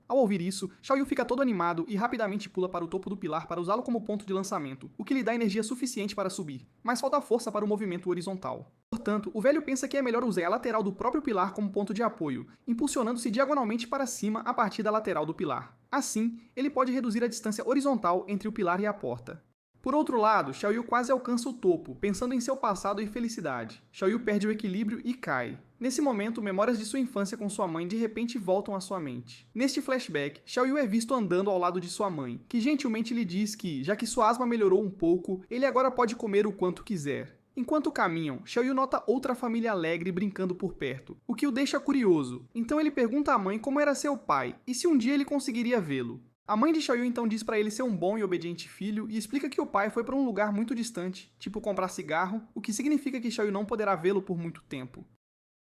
Ao ouvir isso, Xiaoyu fica todo animado e rapidamente pula para o topo do pilar para usá-lo como ponto de lançamento, o que lhe dá energia suficiente para subir, mas falta força para o movimento horizontal. Portanto, o velho pensa que é melhor usar a lateral do próprio pilar como ponto de apoio, impulsionando-se diagonalmente para cima a partir da lateral do pilar. Assim, ele pode reduzir a distância horizontal entre o pilar e a porta. Por outro lado, Xiaoyu quase alcança o topo, pensando em seu passado e felicidade. Xiaoyu perde o equilíbrio e cai. Nesse momento, memórias de sua infância com sua mãe de repente voltam à sua mente. Neste flashback, Xiaoyu é visto andando ao lado de sua mãe, que gentilmente lhe diz que, já que sua asma melhorou um pouco, ele agora pode comer o quanto quiser. Enquanto caminham, Xiaoyu nota outra família alegre brincando por perto, o que o deixa curioso. Então ele pergunta à mãe como era seu pai e se um dia ele conseguiria vê-lo. A mãe de Xiaoyu então diz para ele ser um bom e obediente filho e explica que o pai foi para um lugar muito distante, tipo comprar cigarro, o que significa que Xiaoyu não poderá vê-lo por muito tempo.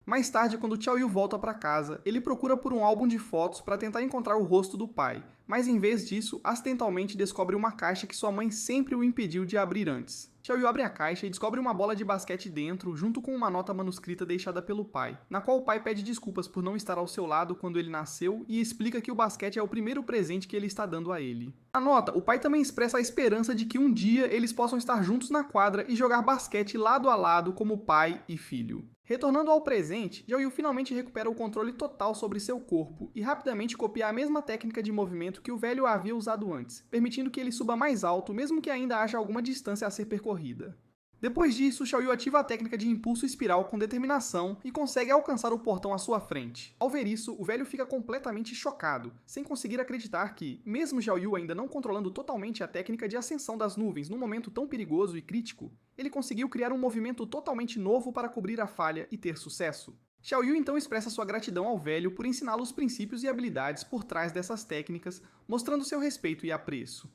Mais tarde, quando Xiaoyu volta para casa, ele procura por um álbum de fotos para tentar encontrar o rosto do pai, mas em vez disso, acidentalmente descobre uma caixa que sua mãe sempre o impediu de abrir antes. Xiaoyu abre a caixa e descobre uma bola de basquete dentro, junto com uma nota manuscrita deixada pelo pai, na qual o pai pede desculpas por não estar ao seu lado quando ele nasceu e explica que o basquete é o primeiro presente que ele está dando a ele. Na nota, o pai também expressa a esperança de que um dia eles possam estar juntos na quadra e jogar basquete lado a lado como pai e filho. Retornando ao presente, Xiaoyu finalmente recupera o controle total sobre seu corpo e rapidamente copia a mesma técnica de movimento que o velho havia usado antes, permitindo que ele suba mais alto mesmo que ainda haja alguma distância a ser percorrida. Depois disso, Xiaoyu ativa a técnica de impulso espiral com determinação e consegue alcançar o portão à sua frente. Ao ver isso, o velho fica completamente chocado, sem conseguir acreditar que, mesmo Xiaoyu ainda não controlando totalmente a técnica de ascensão das nuvens num momento tão perigoso e crítico, ele conseguiu criar um movimento totalmente novo para cobrir a falha e ter sucesso. Xiaoyu então expressa sua gratidão ao velho por ensiná-lo os princípios e habilidades por trás dessas técnicas, mostrando seu respeito e apreço.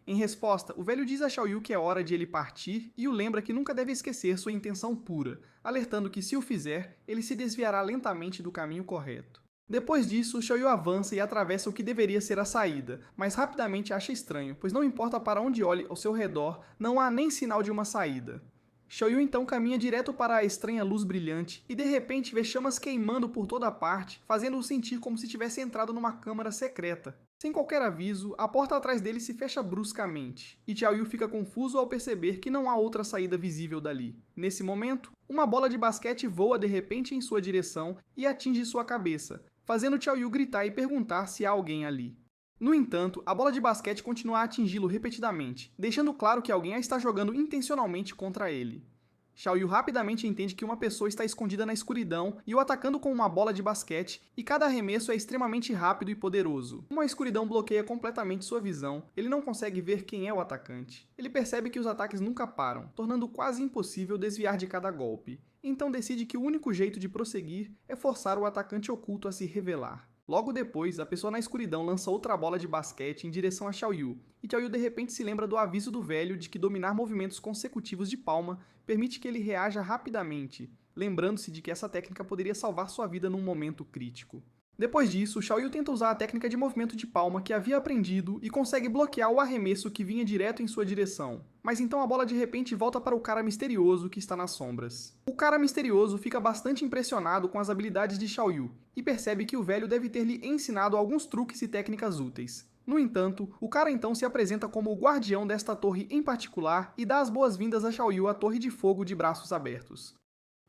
Em resposta, o velho diz a Xiaoyu que é hora de ele partir e o lembra que nunca deve esquecer sua intenção pura, alertando que se o fizer, ele se desviará lentamente do caminho correto. Depois disso, Xiaoyu avança e atravessa o que deveria ser a saída, mas rapidamente acha estranho, pois não importa para onde olhe ao seu redor, não há nem sinal de uma saída. Xiaoyu então caminha direto para a estranha luz brilhante e de repente vê chamas queimando por toda parte, fazendo-o sentir como se tivesse entrado numa câmara secreta. Sem qualquer aviso, a porta atrás dele se fecha bruscamente, e Xiaoyu fica confuso ao perceber que não há outra saída visível dali. Nesse momento, uma bola de basquete voa de repente em sua direção e atinge sua cabeça, fazendo Xiaoyu gritar e perguntar se há alguém ali. No entanto, a bola de basquete continua a atingi-lo repetidamente, deixando claro que alguém a está jogando intencionalmente contra ele. Xiaoyu rapidamente entende que uma pessoa está escondida na escuridão e o atacando com uma bola de basquete, e cada arremesso é extremamente rápido e poderoso. Como a escuridão bloqueia completamente sua visão, ele não consegue ver quem é o atacante. Ele percebe que os ataques nunca param, tornando quase impossível desviar de cada golpe. Então decide que o único jeito de prosseguir é forçar o atacante oculto a se revelar. Logo depois, a pessoa na escuridão lança outra bola de basquete em direção a Xiaoyu, e Xiaoyu de repente se lembra do aviso do velho de que dominar movimentos consecutivos de palma permite que ele reaja rapidamente, lembrando-se de que essa técnica poderia salvar sua vida num momento crítico. Depois disso, Xiaoyu tenta usar a técnica de movimento de palma que havia aprendido e consegue bloquear o arremesso que vinha direto em sua direção. Mas então a bola de repente volta para o cara misterioso que está nas sombras. O cara misterioso fica bastante impressionado com as habilidades de Xiaoyu e percebe que o velho deve ter lhe ensinado alguns truques e técnicas úteis. No entanto, o cara então se apresenta como o guardião desta torre em particular e dá as boas-vindas a Xiaoyu à Torre de Fogo de braços abertos.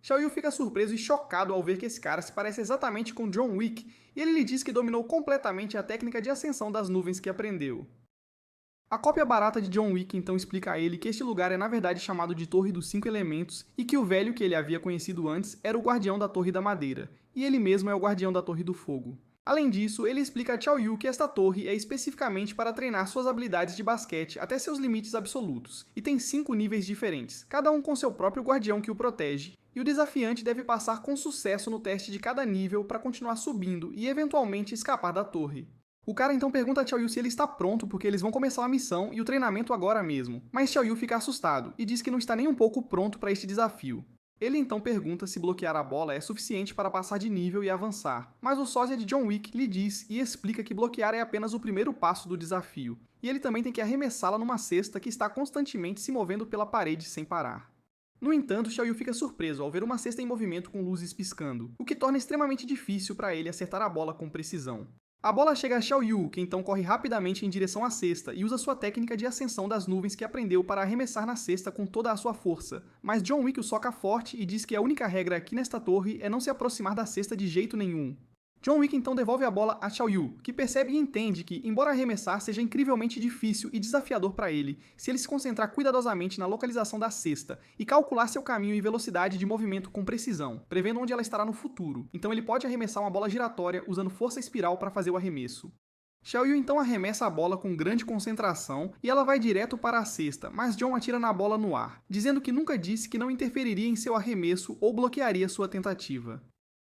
Xiaoyu fica surpreso e chocado ao ver que esse cara se parece exatamente com John Wick, e ele lhe diz que dominou completamente a técnica de ascensão das nuvens que aprendeu. A cópia barata de John Wick então explica a ele que este lugar é na verdade chamado de Torre dos Cinco Elementos e que o velho que ele havia conhecido antes era o guardião da Torre da Madeira, e ele mesmo é o guardião da Torre do Fogo. Além disso, ele explica a Xiaoyu que esta torre é especificamente para treinar suas habilidades de basquete até seus limites absolutos, e tem 5 níveis diferentes, cada um com seu próprio guardião que o protege, e o desafiante deve passar com sucesso no teste de cada nível para continuar subindo e eventualmente escapar da torre. O cara então pergunta a Xiaoyu se ele está pronto porque eles vão começar a missão e o treinamento agora mesmo, mas Xiaoyu fica assustado e diz que não está nem um pouco pronto para este desafio. Ele então pergunta se bloquear a bola é suficiente para passar de nível e avançar, mas o sósia de John Wick lhe diz e explica que bloquear é apenas o primeiro passo do desafio, e ele também tem que arremessá-la numa cesta que está constantemente se movendo pela parede sem parar. No entanto, Xiaoyu fica surpreso ao ver uma cesta em movimento com luzes piscando, o que torna extremamente difícil para ele acertar a bola com precisão. A bola chega a Xiaoyu, que então corre rapidamente em direção à cesta e usa sua técnica de ascensão das nuvens que aprendeu para arremessar na cesta com toda a sua força. Mas John Wick o soca forte e diz que a única regra aqui nesta torre é não se aproximar da cesta de jeito nenhum. John Wick então devolve a bola a Xiaoyu, que percebe e entende que, embora arremessar seja incrivelmente difícil e desafiador para ele, se ele se concentrar cuidadosamente na localização da cesta e calcular seu caminho e velocidade de movimento com precisão, prevendo onde ela estará no futuro, então ele pode arremessar uma bola giratória usando força espiral para fazer o arremesso. Xiaoyu então arremessa a bola com grande concentração e ela vai direto para a cesta, mas John atira na bola no ar, dizendo que nunca disse que não interferiria em seu arremesso ou bloquearia sua tentativa.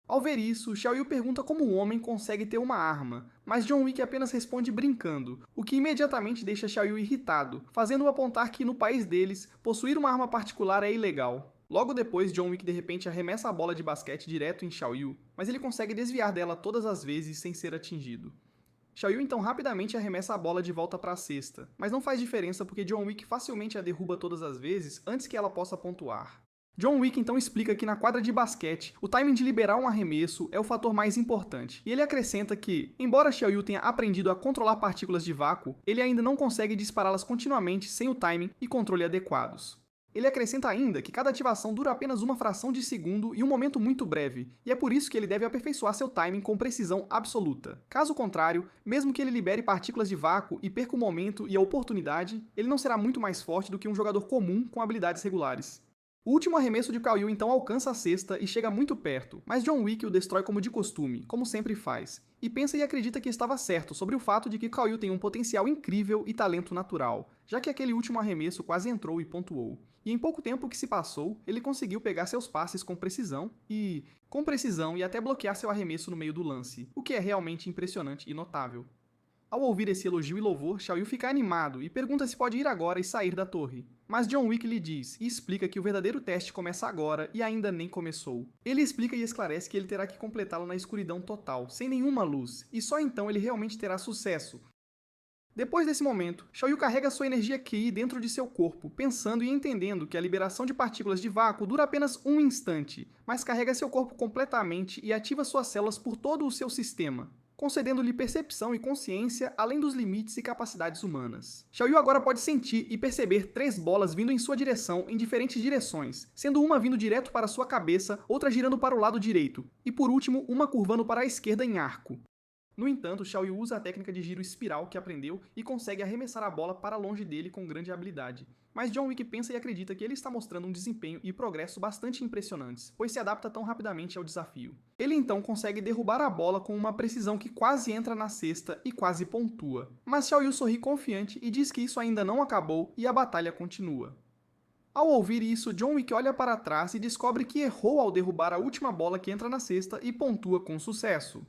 Ao ver isso, Xiaoyu pergunta como um homem consegue ter uma arma, mas John Wick apenas responde brincando, o que imediatamente deixa Xiaoyu irritado, fazendo-o apontar que, no país deles, possuir uma arma particular é ilegal. Logo depois, John Wick de repente arremessa a bola de basquete direto em Xiaoyu, mas ele consegue desviar dela todas as vezes sem ser atingido. Xiaoyu então rapidamente arremessa a bola de volta para a cesta, mas não faz diferença porque John Wick facilmente a derruba todas as vezes antes que ela possa pontuar. John Wick então explica que na quadra de basquete, o timing de liberar um arremesso é o fator mais importante, e ele acrescenta que, embora Xiaoyu tenha aprendido a controlar partículas de vácuo, ele ainda não consegue dispará-las continuamente sem o timing e controle adequados. Ele acrescenta ainda que cada ativação dura apenas uma fração de segundo e um momento muito breve, e é por isso que ele deve aperfeiçoar seu timing com precisão absoluta. Caso contrário, mesmo que ele libere partículas de vácuo e perca o momento e a oportunidade, ele não será muito mais forte do que um jogador comum com habilidades regulares. O último arremesso de Xiaoyu então alcança a cesta e chega muito perto, mas John Wick o destrói como de costume, como sempre faz, e pensa e acredita que estava certo sobre o fato de que Xiaoyu tem um potencial incrível e talento natural, já que aquele último arremesso quase entrou e pontuou. E em pouco tempo que se passou, ele conseguiu pegar seus passes com precisão e até bloquear seu arremesso no meio do lance, o que é realmente impressionante e notável. Ao ouvir esse elogio e louvor, Xiaoyu fica animado e pergunta se pode ir agora e sair da torre. Mas John Wick lhe diz e explica que o verdadeiro teste começa agora e ainda nem começou. Ele explica e esclarece que ele terá que completá-lo na escuridão total, sem nenhuma luz, e só então ele realmente terá sucesso. Depois desse momento, Xiaoyu carrega sua energia Qi dentro de seu corpo, pensando e entendendo que a liberação de partículas de vácuo dura apenas um instante, mas carrega seu corpo completamente e ativa suas células por todo o seu sistema, concedendo-lhe percepção e consciência além dos limites e capacidades humanas. Xiaoyu agora pode sentir e perceber 3 bolas vindo em sua direção em diferentes direções, sendo uma vindo direto para sua cabeça, outra girando para o lado direito, e por último, uma curvando para a esquerda em arco. No entanto, Xiaoyu usa a técnica de giro espiral que aprendeu e consegue arremessar a bola para longe dele com grande habilidade. Mas John Wick pensa e acredita que ele está mostrando um desempenho e progresso bastante impressionantes, pois se adapta tão rapidamente ao desafio. Ele então consegue derrubar a bola com uma precisão que quase entra na cesta e quase pontua. Mas Xiaoyu sorri confiante e diz que isso ainda não acabou e a batalha continua. Ao ouvir isso, John Wick olha para trás e descobre que errou ao derrubar a última bola que entra na cesta e pontua com sucesso.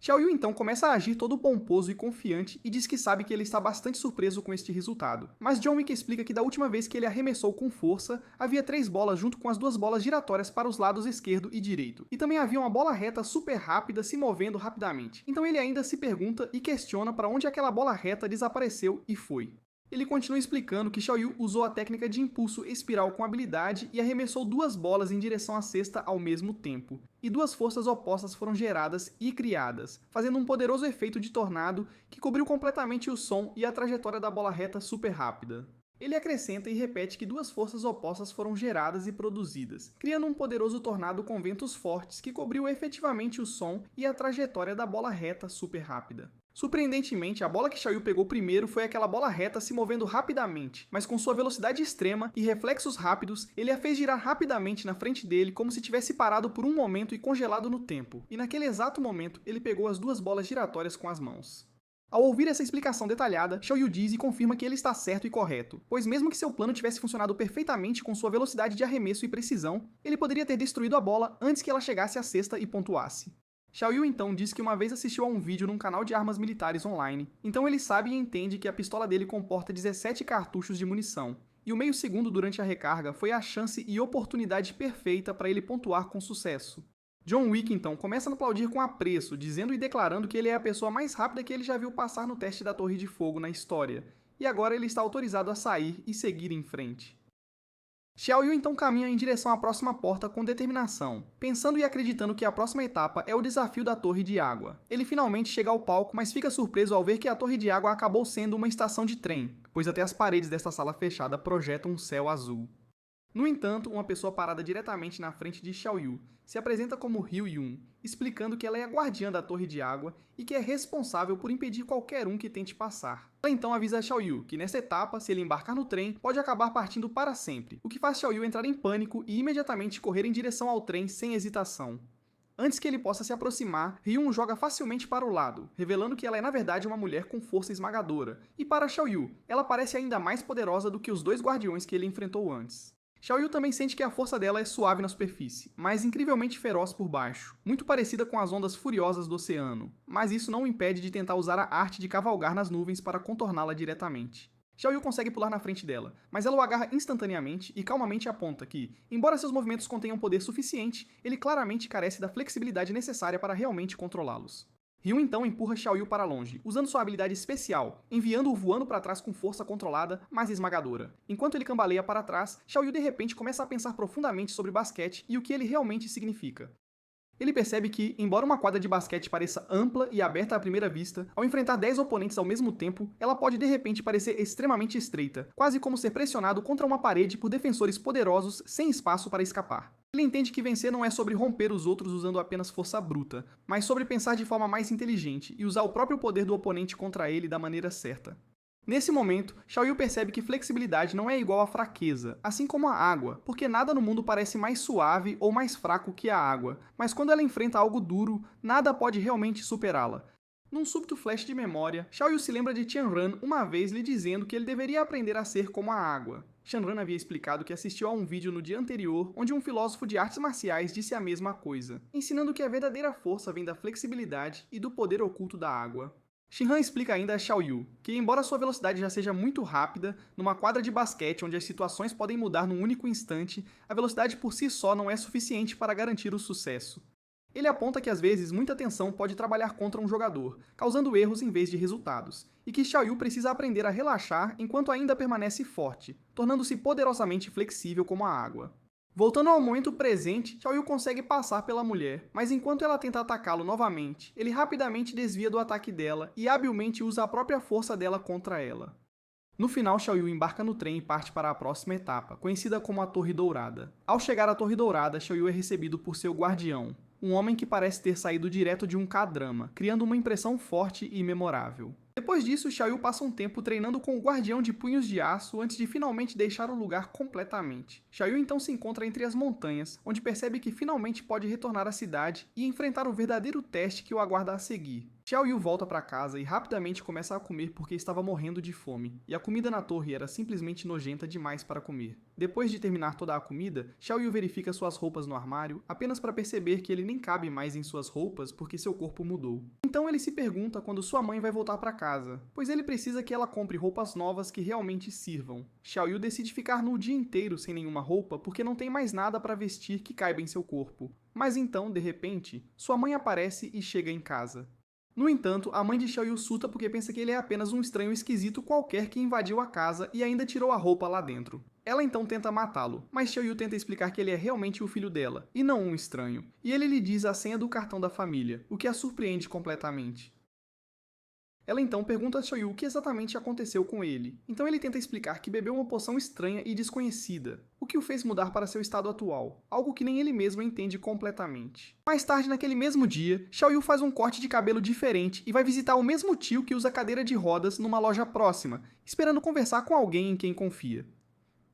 Xiao Yu então começa a agir todo pomposo e confiante e diz que sabe que ele está bastante surpreso com este resultado. Mas John Wick explica que da última vez que ele arremessou com força, havia 3 bolas junto com as 2 bolas giratórias para os lados esquerdo e direito. E também havia uma bola reta super rápida se movendo rapidamente. Então ele ainda se pergunta e questiona para onde aquela bola reta desapareceu e foi. Ele continua explicando que Xiao Yu usou a técnica de impulso espiral com habilidade e arremessou 2 bolas em direção à cesta ao mesmo tempo. E 2 forças opostas foram geradas e criadas, fazendo um poderoso efeito de tornado que cobriu completamente o som e a trajetória da bola reta super rápida. Ele acrescenta e repete que 2 forças opostas foram geradas e produzidas, criando um poderoso tornado com ventos fortes que cobriu efetivamente o som e a trajetória da bola reta super rápida. Surpreendentemente, a bola que Xiao Yu pegou primeiro foi aquela bola reta se movendo rapidamente, mas com sua velocidade extrema e reflexos rápidos, ele a fez girar rapidamente na frente dele como se tivesse parado por um momento e congelado no tempo, e naquele exato momento ele pegou as 2 bolas giratórias com as mãos. Ao ouvir essa explicação detalhada, Xiao Yu diz e confirma que ele está certo e correto, pois mesmo que seu plano tivesse funcionado perfeitamente com sua velocidade de arremesso e precisão, ele poderia ter destruído a bola antes que ela chegasse à cesta e pontuasse. Xiao Yu então diz que uma vez assistiu a um vídeo num canal de armas militares online, então ele sabe e entende que a pistola dele comporta 17 cartuchos de munição, e o meio segundo durante a recarga foi a chance e oportunidade perfeita para ele pontuar com sucesso. John Wick então começa a aplaudir com apreço, dizendo e declarando que ele é a pessoa mais rápida que ele já viu passar no teste da Torre de Fogo na história, e agora ele está autorizado a sair e seguir em frente. Xiao Yu então caminha em direção à próxima porta com determinação, pensando e acreditando que a próxima etapa é o desafio da Torre de Água. Ele finalmente chega ao palco, mas fica surpreso ao ver que a Torre de Água acabou sendo uma estação de trem, pois até as paredes desta sala fechada projetam um céu azul. No entanto, uma pessoa parada diretamente na frente de Xiao Yu se apresenta como Ryu Yun, explicando que ela é a guardiã da Torre de Água e que é responsável por impedir qualquer um que tente passar. Ela então avisa Xiao Yu que nessa etapa, se ele embarcar no trem, pode acabar partindo para sempre, o que faz Xiao Yu entrar em pânico e imediatamente correr em direção ao trem sem hesitação. Antes que ele possa se aproximar, Ryun joga facilmente para o lado, revelando que ela é na verdade uma mulher com força esmagadora, e para Xiao Yu, ela parece ainda mais poderosa do que os 2 guardiões que ele enfrentou antes. Xiao Yu também sente que a força dela é suave na superfície, mas incrivelmente feroz por baixo, muito parecida com as ondas furiosas do oceano, mas isso não o impede de tentar usar a arte de cavalgar nas nuvens para contorná-la diretamente. Xiao Yu consegue pular na frente dela, mas ela o agarra instantaneamente e calmamente aponta que, embora seus movimentos contenham poder suficiente, ele claramente carece da flexibilidade necessária para realmente controlá-los. Ryun então empurra Xiao Yu para longe, usando sua habilidade especial, enviando-o voando para trás com força controlada, mas esmagadora. Enquanto ele cambaleia para trás, Xiao Yu de repente começa a pensar profundamente sobre basquete e o que ele realmente significa. Ele percebe que, embora uma quadra de basquete pareça ampla e aberta à primeira vista, ao enfrentar 10 oponentes ao mesmo tempo, ela pode de repente parecer extremamente estreita, quase como ser pressionado contra uma parede por defensores poderosos sem espaço para escapar. Ele entende que vencer não é sobre romper os outros usando apenas força bruta, mas sobre pensar de forma mais inteligente e usar o próprio poder do oponente contra ele da maneira certa. Nesse momento, Xiao Yu percebe que flexibilidade não é igual a fraqueza, assim como a água, porque nada no mundo parece mais suave ou mais fraco que a água, mas quando ela enfrenta algo duro, nada pode realmente superá-la. Num súbito flash de memória, Xiao Yu se lembra de Qianran uma vez lhe dizendo que ele deveria aprender a ser como a água. Qianran havia explicado que assistiu a um vídeo no dia anterior onde um filósofo de artes marciais disse a mesma coisa, ensinando que a verdadeira força vem da flexibilidade e do poder oculto da água. Shinhan explica ainda a Xiao Yu que, embora sua velocidade já seja muito rápida, numa quadra de basquete onde as situações podem mudar num único instante, a velocidade por si só não é suficiente para garantir o sucesso. Ele aponta que às vezes muita tensão pode trabalhar contra um jogador, causando erros em vez de resultados, e que Xiao Yu precisa aprender a relaxar enquanto ainda permanece forte, tornando-se poderosamente flexível como a água. Voltando ao momento presente, Xiao Yu consegue passar pela mulher, mas enquanto ela tenta atacá-lo novamente, ele rapidamente desvia do ataque dela e habilmente usa a própria força dela contra ela. No final, Xiao Yu embarca no trem e parte para a próxima etapa, conhecida como a Torre Dourada. Ao chegar à Torre Dourada, Xiao Yu é recebido por seu guardião, um homem que parece ter saído direto de um K-drama, criando uma impressão forte e memorável. Depois disso, Xiao Yu passa um tempo treinando com o Guardião de Punhos de Aço antes de finalmente deixar o lugar completamente. Xiao Yu então se encontra entre as montanhas, onde percebe que finalmente pode retornar à cidade e enfrentar o verdadeiro teste que o aguarda a seguir. Xiao Yu volta para casa e rapidamente começa a comer porque estava morrendo de fome, e a comida na torre era simplesmente nojenta demais para comer. Depois de terminar toda a comida, Xiao Yu verifica suas roupas no armário, apenas para perceber que ele nem cabe mais em suas roupas porque seu corpo mudou. Então ele se pergunta quando sua mãe vai voltar para casa, pois ele precisa que ela compre roupas novas que realmente sirvam. Xiao Yu decide ficar no dia inteiro sem nenhuma roupa porque não tem mais nada para vestir que caiba em seu corpo. Mas então, de repente, sua mãe aparece e chega em casa. No entanto, a mãe de Xiao Yu surta porque pensa que ele é apenas um estranho esquisito qualquer que invadiu a casa e ainda tirou a roupa lá dentro. Ela então tenta matá-lo, mas Xiao Yu tenta explicar que ele é realmente o filho dela, e não um estranho, e ele lhe diz a senha do cartão da família, o que a surpreende completamente. Ela então pergunta a Xiao Yu o que exatamente aconteceu com ele, então ele tenta explicar que bebeu uma poção estranha e desconhecida, o que o fez mudar para seu estado atual, algo que nem ele mesmo entende completamente. Mais tarde naquele mesmo dia, Xiao Yu faz um corte de cabelo diferente e vai visitar o mesmo tio que usa cadeira de rodas numa loja próxima, esperando conversar com alguém em quem confia.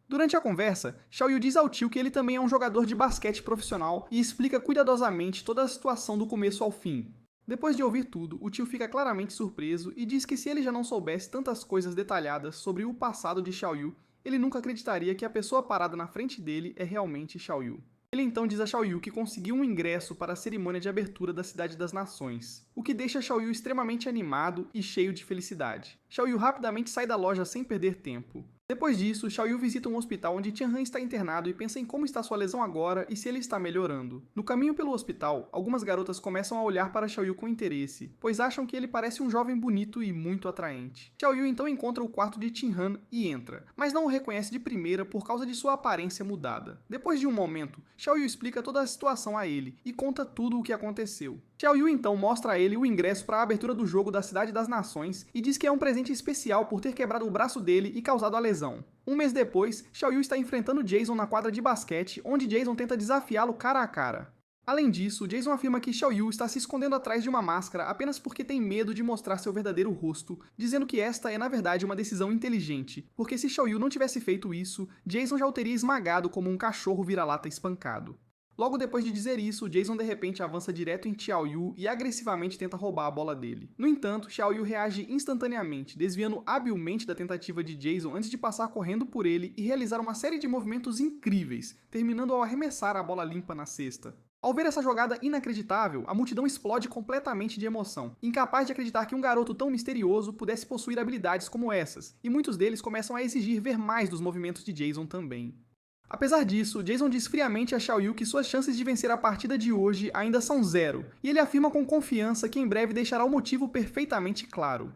Durante a conversa, Xiao Yu diz ao tio que ele também é um jogador de basquete profissional e explica cuidadosamente toda a situação do começo ao fim. Depois de ouvir tudo, o tio fica claramente surpreso e diz que se ele já não soubesse tantas coisas detalhadas sobre o passado de Xiao Yu, ele nunca acreditaria que a pessoa parada na frente dele é realmente Xiao Yu. Ele então diz a Xiao Yu que conseguiu um ingresso para a cerimônia de abertura da Cidade das Nações, o que deixa Xiao Yu extremamente animado e cheio de felicidade. Xiao Yu rapidamente sai da loja sem perder tempo. Depois disso, Xiao Yu visita um hospital onde Tianhan está internado e pensa em como está sua lesão agora e se ele está melhorando. No caminho pelo hospital, algumas garotas começam a olhar para Xiao Yu com interesse, pois acham que ele parece um jovem bonito e muito atraente. Xiao Yu então encontra o quarto de Tianhan e entra, mas não o reconhece de primeira por causa de sua aparência mudada. Depois de um momento, Xiao Yu explica toda a situação a ele e conta tudo o que aconteceu. Xiao Yu então mostra a ele o ingresso para a abertura do jogo da Cidade das Nações e diz que é um presente especial por ter quebrado o braço dele e causado a lesão. Um mês depois, Xiao Yu está enfrentando Jason na quadra de basquete, onde Jason tenta desafiá-lo cara a cara. Além disso, Jason afirma que Xiao Yu está se escondendo atrás de uma máscara apenas porque tem medo de mostrar seu verdadeiro rosto, dizendo que esta é na verdade uma decisão inteligente, porque se Xiao Yu não tivesse feito isso, Jason já o teria esmagado como um cachorro vira-lata espancado. Logo depois de dizer isso, Jason de repente avança direto em Xiao Yu e agressivamente tenta roubar a bola dele. No entanto, Xiao Yu reage instantaneamente, desviando habilmente da tentativa de Jason antes de passar correndo por ele e realizar uma série de movimentos incríveis, terminando ao arremessar a bola limpa na cesta. Ao ver essa jogada inacreditável, a multidão explode completamente de emoção, incapaz de acreditar que um garoto tão misterioso pudesse possuir habilidades como essas, e muitos deles começam a exigir ver mais dos movimentos de Jason também. Apesar disso, Jason diz friamente a Xiao Yu que suas chances de vencer a partida de hoje ainda são 0, e ele afirma com confiança que em breve deixará o motivo perfeitamente claro.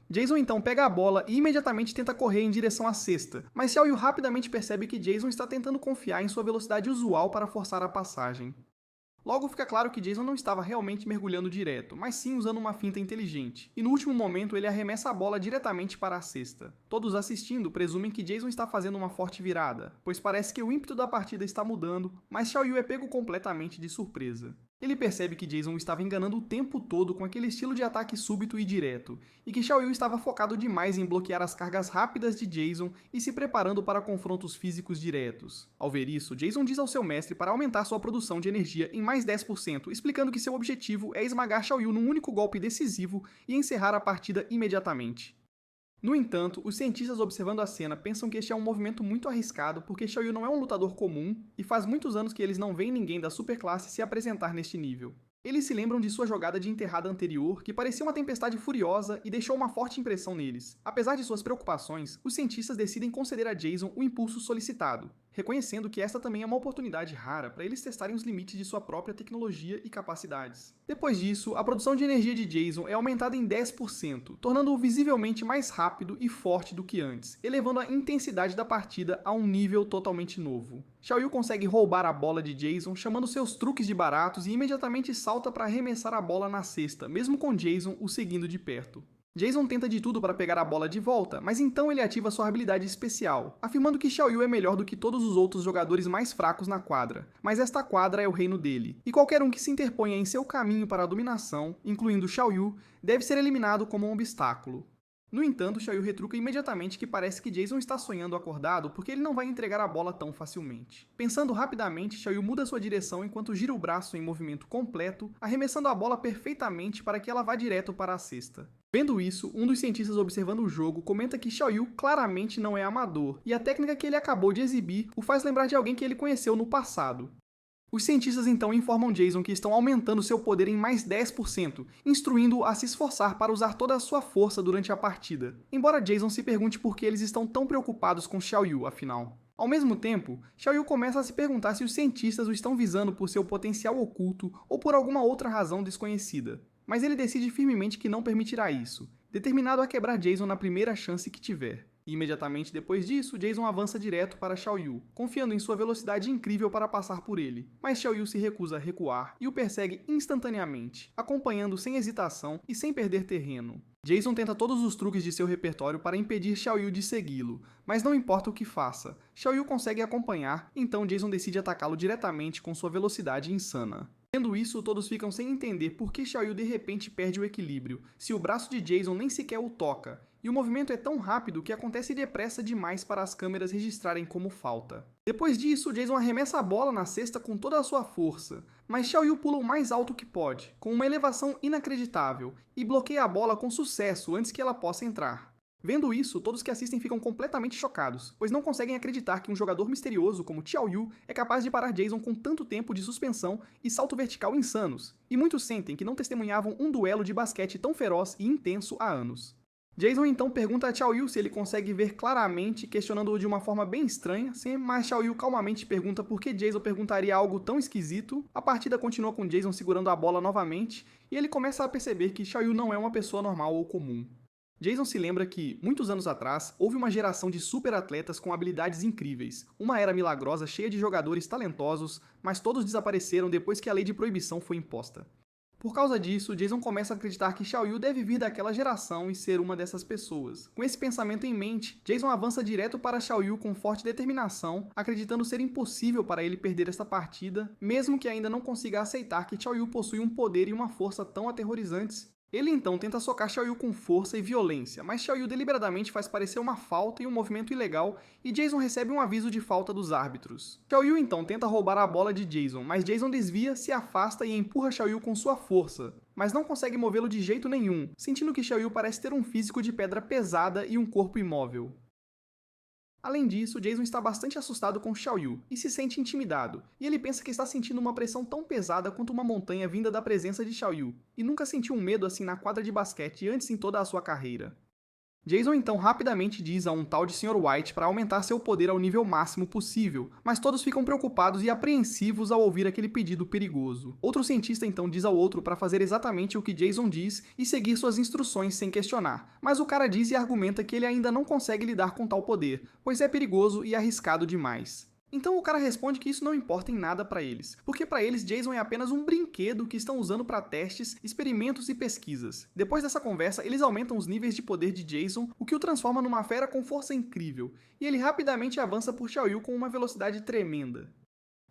Jason então pega a bola e imediatamente tenta correr em direção à cesta, mas Xiao Yu rapidamente percebe que Jason está tentando confiar em sua velocidade usual para forçar a passagem. Logo fica claro que Jason não estava realmente mergulhando direto, mas sim usando uma finta inteligente, e no último momento ele arremessa a bola diretamente para a cesta. Todos assistindo presumem que Jason está fazendo uma forte virada, pois parece que o ímpeto da partida está mudando, mas Xiao Yu é pego completamente de surpresa. Ele percebe que Jason estava enganando o tempo todo com aquele estilo de ataque súbito e direto, e que Xiao Yu estava focado demais em bloquear as cargas rápidas de Jason e se preparando para confrontos físicos diretos. Ao ver isso, Jason diz ao seu mestre para aumentar sua produção de energia em mais 10%, explicando que seu objetivo é esmagar Xiao Yu num único golpe decisivo e encerrar a partida imediatamente. No entanto, os cientistas observando a cena pensam que este é um movimento muito arriscado porque Xiao Yu não é um lutador comum e faz muitos anos que eles não veem ninguém da superclasse se apresentar neste nível. Eles se lembram de sua jogada de enterrada anterior, que parecia uma tempestade furiosa e deixou uma forte impressão neles. Apesar de suas preocupações, os cientistas decidem conceder a Jason o impulso solicitado, reconhecendo que esta também é uma oportunidade rara para eles testarem os limites de sua própria tecnologia e capacidades. Depois disso, a produção de energia de Jason é aumentada em 10%, tornando-o visivelmente mais rápido e forte do que antes, elevando a intensidade da partida a um nível totalmente novo. Xiao Yu consegue roubar a bola de Jason, chamando seus truques de baratos e imediatamente salta para arremessar a bola na cesta, mesmo com Jason o seguindo de perto. Jason tenta de tudo para pegar a bola de volta, mas então ele ativa sua habilidade especial, afirmando que Xiao Yu é melhor do que todos os outros jogadores mais fracos na quadra, mas esta quadra é o reino dele, e qualquer um que se interponha em seu caminho para a dominação, incluindo Xiao Yu, deve ser eliminado como um obstáculo. No entanto, Xiaoyu retruca imediatamente que parece que Jason está sonhando acordado porque ele não vai entregar a bola tão facilmente. Pensando rapidamente, Xiaoyu muda sua direção enquanto gira o braço em movimento completo, arremessando a bola perfeitamente para que ela vá direto para a cesta. Vendo isso, um dos cientistas observando o jogo comenta que Xiaoyu claramente não é amador, e a técnica que ele acabou de exibir o faz lembrar de alguém que ele conheceu no passado. Os cientistas então informam Jason que estão aumentando seu poder em mais 10%, instruindo-o a se esforçar para usar toda a sua força durante a partida. Embora Jason se pergunte por que eles estão tão preocupados com Xiaoyu, afinal. Ao mesmo tempo, Xiaoyu começa a se perguntar se os cientistas o estão visando por seu potencial oculto ou por alguma outra razão desconhecida. Mas ele decide firmemente que não permitirá isso, determinado a quebrar Jason na primeira chance que tiver. E imediatamente depois disso, Jason avança direto para Xiaoyu, confiando em sua velocidade incrível para passar por ele. Mas Xiaoyu se recusa a recuar e o persegue instantaneamente, acompanhando sem hesitação e sem perder terreno. Jason tenta todos os truques de seu repertório para impedir Xiaoyu de segui-lo, mas não importa o que faça, Xiaoyu consegue acompanhar, então Jason decide atacá-lo diretamente com sua velocidade insana. Vendo isso, todos ficam sem entender por que Xiaoyu de repente perde o equilíbrio, se o braço de Jason nem sequer o toca, e o movimento é tão rápido que acontece depressa demais para as câmeras registrarem como falta. Depois disso, Jason arremessa a bola na cesta com toda a sua força, mas Xiaoyu pula o mais alto que pode, com uma elevação inacreditável, e bloqueia a bola com sucesso antes que ela possa entrar. Vendo isso, todos que assistem ficam completamente chocados, pois não conseguem acreditar que um jogador misterioso como Xiaoyu é capaz de parar Jason com tanto tempo de suspensão e salto vertical insanos, e muitos sentem que não testemunhavam um duelo de basquete tão feroz e intenso há anos. Jason então pergunta a Xiaoyu se ele consegue ver claramente, questionando-o de uma forma bem estranha, mas Xiaoyu calmamente pergunta por que Jason perguntaria algo tão esquisito. A partida continua com Jason segurando a bola novamente, e ele começa a perceber que Xiaoyu não é uma pessoa normal ou comum. Jason se lembra que, muitos anos atrás, houve uma geração de super-atletas com habilidades incríveis, uma era milagrosa cheia de jogadores talentosos, mas todos desapareceram depois que a lei de proibição foi imposta. Por causa disso, Jason começa a acreditar que Xiaoyu deve vir daquela geração e ser uma dessas pessoas. Com esse pensamento em mente, Jason avança direto para Xiaoyu com forte determinação, acreditando ser impossível para ele perder esta partida, mesmo que ainda não consiga aceitar que Xiaoyu possui um poder e uma força tão aterrorizantes. Ele então tenta socar Xiaoyu com força e violência, mas Xiaoyu deliberadamente faz parecer uma falta e um movimento ilegal, e Jason recebe um aviso de falta dos árbitros. Xiaoyu então tenta roubar a bola de Jason, mas Jason desvia, se afasta e empurra Xiaoyu com sua força, mas não consegue movê-lo de jeito nenhum, sentindo que Xiaoyu parece ter um físico de pedra pesada e um corpo imóvel. Além disso, Jason está bastante assustado com Xiaoyu e se sente intimidado, e ele pensa que está sentindo uma pressão tão pesada quanto uma montanha vinda da presença de Xiaoyu, e nunca sentiu um medo assim na quadra de basquete antes em toda a sua carreira. Jason então rapidamente diz a um tal de Sr. White para aumentar seu poder ao nível máximo possível, mas todos ficam preocupados e apreensivos ao ouvir aquele pedido perigoso. Outro cientista então diz ao outro para fazer exatamente o que Jason diz e seguir suas instruções sem questionar, mas o cara diz e argumenta que ele ainda não consegue lidar com tal poder, pois é perigoso e arriscado demais. Então o cara responde que isso não importa em nada para eles, porque para eles Jason é apenas um brinquedo que estão usando para testes, experimentos e pesquisas. Depois dessa conversa, eles aumentam os níveis de poder de Jason, o que o transforma numa fera com força incrível, e ele rapidamente avança por Xiaoyu com uma velocidade tremenda.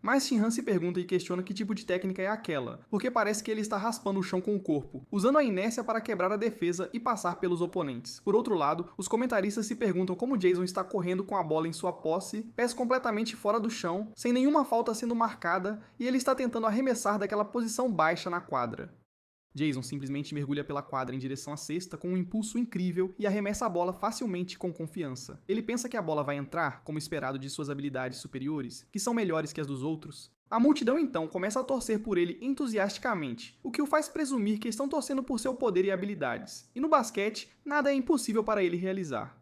Mas Shinhan se pergunta e questiona que tipo de técnica é aquela, porque parece que ele está raspando o chão com o corpo, usando a inércia para quebrar a defesa e passar pelos oponentes. Por outro lado, os comentaristas se perguntam como Jason está correndo com a bola em sua posse, pés completamente fora do chão, sem nenhuma falta sendo marcada, e ele está tentando arremessar daquela posição baixa na quadra. Jason simplesmente mergulha pela quadra em direção à cesta com um impulso incrível e arremessa a bola facilmente e com confiança. Ele pensa que a bola vai entrar, como esperado de suas habilidades superiores, que são melhores que as dos outros. A multidão então começa a torcer por ele entusiasticamente, o que o faz presumir que estão torcendo por seu poder e habilidades. E no basquete, nada é impossível para ele realizar.